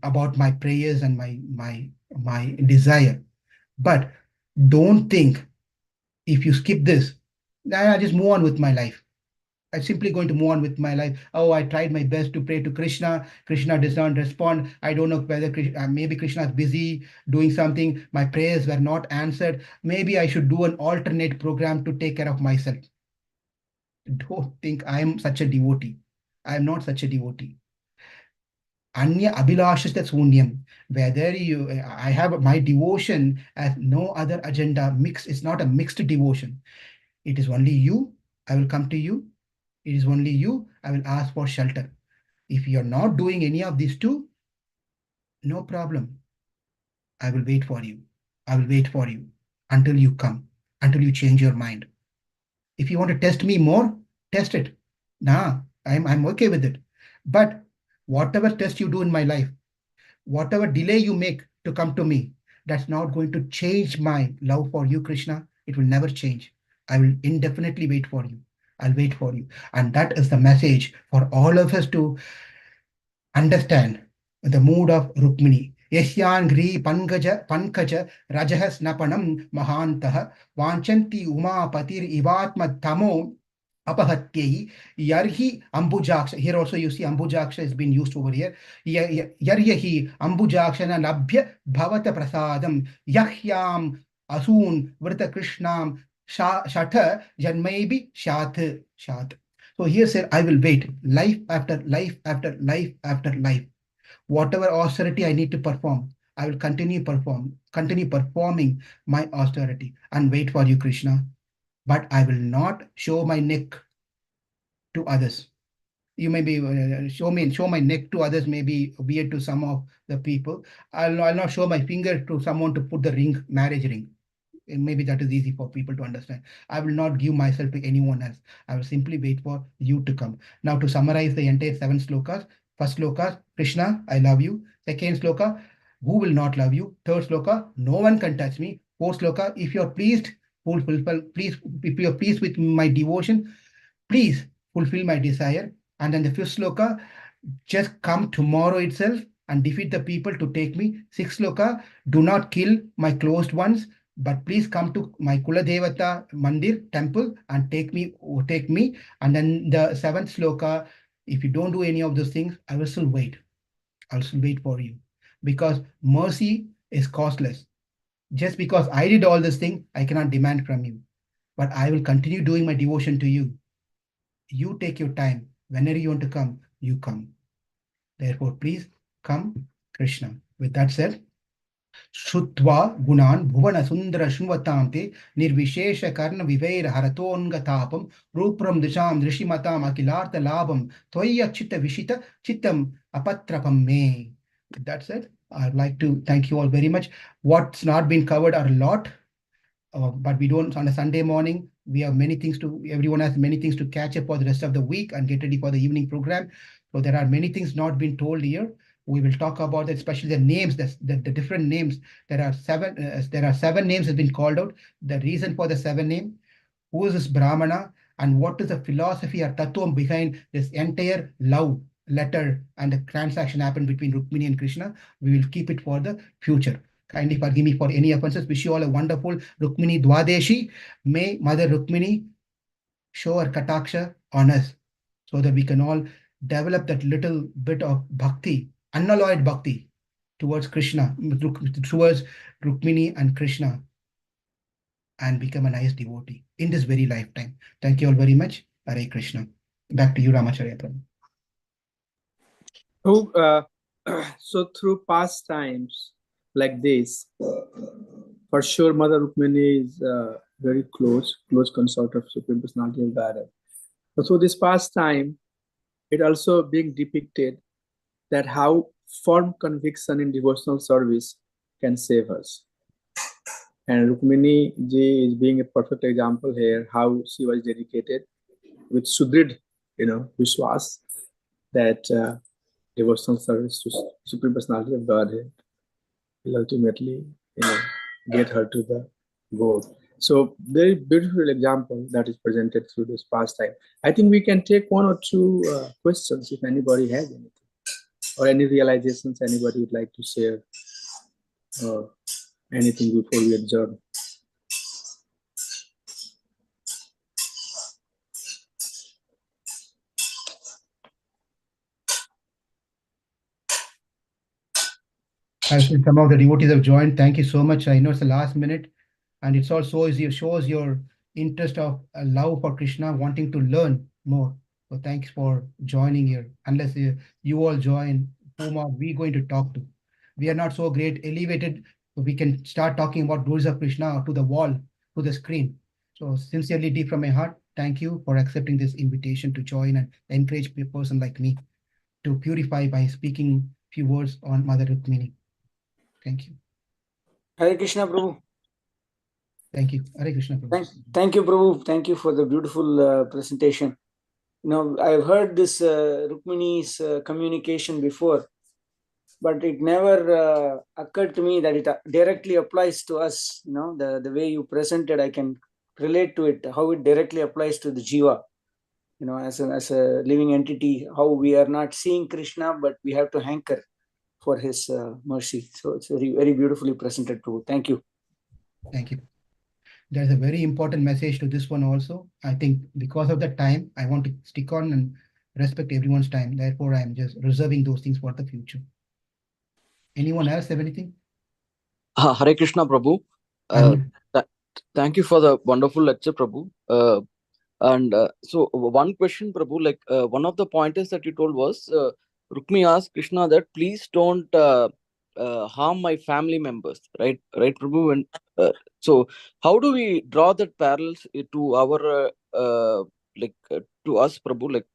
about my prayers and my desire. But don't think if you skip this, then I just move on with my life. I'm simply going to move on with my life. Oh, I tried my best to pray to Krishna. Krishna does not respond. I don't know whether maybe Krishna is busy doing something. My prayers were not answered. Maybe I should do an alternate program to take care of myself. Don't think I am such a devotee. I am not such a devotee. Anya abhilashasya sunyam. Whether I have my devotion as no other agenda. It's not a mixed devotion. It is only you. I will come to you. It is only you. I will ask for shelter. If you're not doing any of these two, no problem. I will wait for you. I will wait for you until you come, until you change your mind. If you want to test me more, test it. Nah, I'm okay with it. But whatever test you do in my life, whatever delay you make to come to me, that's not going to change my love for you, Krishna. It will never change. I will indefinitely wait for you. I'll wait for you. And that is the message for all of us to understand the mood of Rukmini. Yasyan gri pankaja rajas napanam mahantah vanchanti uma patir ivatma tamo apahatyai yarhi ambujaksha. Here also you see ambujaksha has been used over here. Yaryahi ambujakshana labhya bhavata prasadam yahyam asun vrita krishnam shatha janmaybi shat. So here said, I will wait life after life after life after life. Whatever austerity I need to perform, I will continue performing my austerity and wait for you, Krishna. But I will not show my neck to others. You may be show my neck to others may be weird to some of the people. I'll not show my finger to someone to put the ring, marriage ring. Maybe that is easy for people to understand. I will not give myself to anyone else. I will simply wait for you to come. Now to summarize the entire 7 slokas. First sloka, Krishna, I love you. Second sloka, who will not love you? Third sloka, no one can touch me. Fourth sloka, if you're pleased, if you're pleased with my devotion, please fulfill my desire. And then the fifth sloka, just come tomorrow itself and defeat the people to take me. Sixth sloka, do not kill my closed ones, but please come to my Kula Devata Mandir temple and take me. And then the seventh sloka, if you don't do any of those things, I will still wait. I'll still wait for you. Because mercy is costless. Just because I did all this thing, I cannot demand from you. But I will continue doing my devotion to you. You take your time. Whenever you want to come, you come. Therefore, please come, Krishna. With that said, Shutva Gunan Bhuvana Sundara Shunvatante Nirvishesha Karna Vivair Haratongatapam Rupram Disham Drishimatam Akilarta Labam Toya Chitta Vishita Chittam Apatrapam Me. With that said, I'd like to thank you all very much. What's not been covered are a lot. But we don't on a Sunday morning. We have many things everyone has many things to catch up for the rest of the week and get ready for the evening program. So there are many things not been told here. We will talk about it, especially the names, the different names. There are 7 names has been called out. The reason for the 7 name, who is this Brahmana, and what is the philosophy or tattvam behind this entire love letter and the transaction happened between Rukmini and Krishna. We will keep it for the future. Kindly forgive me for any offenses. Wish you all a wonderful Rukmini Dwadasi. May Mother Rukmini show her kataksha on us so that we can all develop that little bit of bhakti, unalloyed bhakti towards Krishna, towards Rukmini and Krishna, and become a nice devotee in this very lifetime. Thank you all very much. Hare Krishna. Back to you, Ramacharya Prabhu. So through pastimes like this, for sure Mother Rukmini is very close consort of Supreme Personality of Godhead. But through this pastime, it also being depicted that how firm conviction in devotional service can save us. And Rukmini ji is being a perfect example here, how she was dedicated with Sudrid, Vishwas, that devotional service to Supreme Personality of Godhead will ultimately, get her to the goal. So very beautiful example that is presented through this pastime. I think we can take 1 or 2 questions if anybody has anything. or any realizations anybody would like to share, or anything before we adjourn? I see some of the devotees have joined. Thank you so much. I know it's the last minute, and it's also shows your interest of love for Krishna, wanting to learn more. So thanks for joining here. Unless you all join, whom are we going to talk to? We are not so great elevated. We can start talking about glories of Krishna to the wall, to the screen. So sincerely, deep from my heart, thank you for accepting this invitation to join and encourage a person like me to purify by speaking few words on Mother Rukmini. Thank you. Hare Krishna, Prabhu. Thank you. Hare Krishna, Prabhu. Thank you, Prabhu. Thank you for the beautiful presentation. You know, I've heard this Rukmini's communication before, but it never occurred to me that it directly applies to us. You know, the way you presented, I can relate to it, how it directly applies to the jiva. You know, as a living entity, how we are not seeing Krishna, but we have to hanker for his mercy. So it's very, very beautifully presented, Prabhu. Thank you. Thank you. There's a very important message to this one also. I think because of the time, I want to stick on and respect everyone's time. Therefore, I am just reserving those things for the future. Anyone else have anything? Hare Krishna, Prabhu. Thank you for the wonderful lecture, Prabhu. So one question, Prabhu, like one of the pointers that you told was, Rukmi asked Krishna that please don't harm my family members, right, Prabhu? And so how do we draw that parallels to our to us, Prabhu? Like,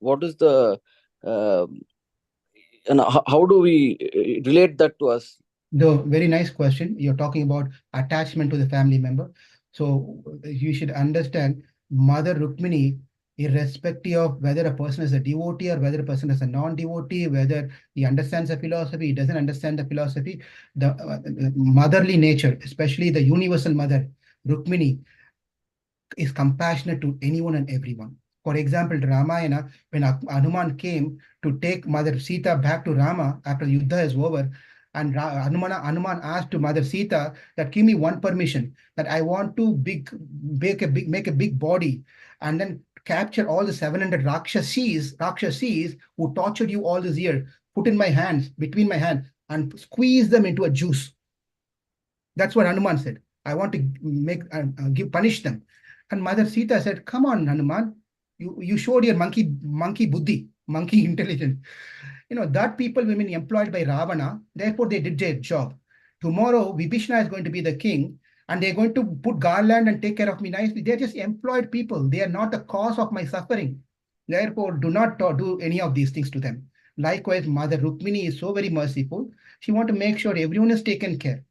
what is the and how do we relate that to us? The very nice question. You're talking about attachment to the family member. So you should understand Mother Rukmini, irrespective of whether a person is a devotee or whether a person is a non-devotee, whether he understands the philosophy, he doesn't understand the philosophy, the motherly nature, especially the universal mother, Rukmini, is compassionate to anyone and everyone. For example, Ramayana, when Hanuman came to take Mother Sita back to Rama after the Yuddha is over, and Hanuman asked to Mother Sita that give me one permission, that I want to make a big body and then capture all the 700 Rakshasis who tortured you all this year, put in my hands, between my hands, and squeeze them into a juice. That's what Hanuman said. I want to punish them. And Mother Sita said, come on, Hanuman, you showed your monkey buddhi, monkey intelligence. You know, that people will be employed by Ravana, therefore they did their job. Tomorrow, Vibhishana is going to be the king, and they're going to put garland and take care of me nicely. They're just employed people. They are not the cause of my suffering. Therefore, do not do any of these things to them. Likewise, Mother Rukmini is so very merciful. She wants to make sure everyone is taken care,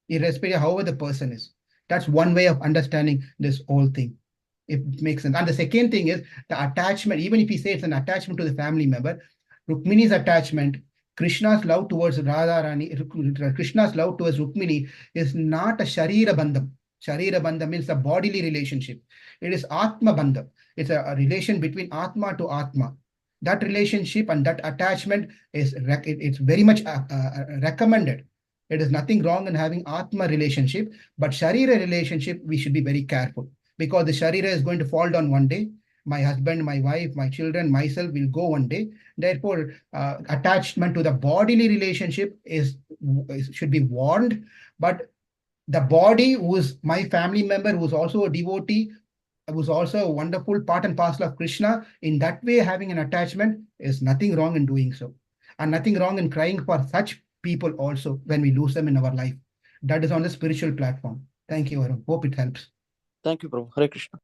irrespective of however the person is. That's one way of understanding this whole thing. It makes sense. And the second thing is the attachment. Even if we say it's an attachment to the family member, Rukmini's attachment, Krishna's love towards Radharani, Krishna's love towards Rukmini is not a Sharira Bandham. Sharira Bandham means a bodily relationship. It is Atma Bandham. It's a relation between Atma to Atma. That relationship and that attachment is it's very much recommended. It is nothing wrong in having Atma relationship, but Sharira relationship, we should be very careful because the Sharira is going to fall down one day. My husband, my wife, my children, myself will go one day. Therefore, attachment to the bodily relationship should be warned. But the body, who is my family member, who is also a devotee, who's also a wonderful part and parcel of Krishna, in that way, having an attachment is nothing wrong in doing so. And nothing wrong in crying for such people also when we lose them in our life. That is on the spiritual platform. Thank you, Arun. Hope it helps. Thank you, Prabhu. Hare Krishna.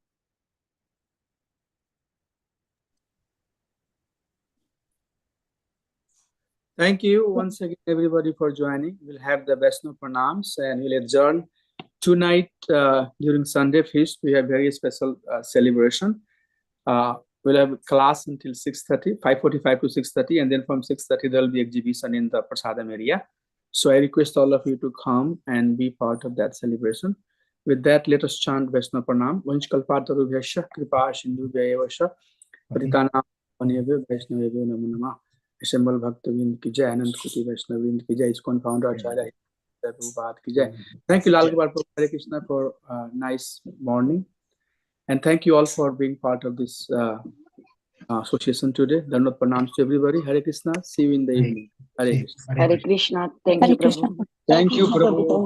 Thank you once again, everybody, for joining. We'll have the Vaishnav Pranams and we'll adjourn. Tonight, during Sunday feast, we have very special celebration. We'll have class until 6:30, 5:45 to 6:30, and then from 6:30, there will be exhibition in the Prasadam area. So I request all of you to come and be part of that celebration. With that, let us chant Vaishnav Pranam. Vanchkalpatarubhyasya kripa sindhubhyaya vasya patitanam vanebhyo vaishnavebhyo namo namah. Assemble Bhaktavind ki jai, Anand Kuti Vaishnavind ki jai, ISKCON founder Acharya Prabhupada ki jai. Thank you, Lal Gopal Prabhu, Hare Krishna, for a nice morning. And thank you all for being part of this association today. Dandavat pranams to everybody. Hare Krishna. See you in the evening. Hare Krishna. Hare Krishna. Thank Hare you, Krishna. Prabhu. Thank you, Prabhu.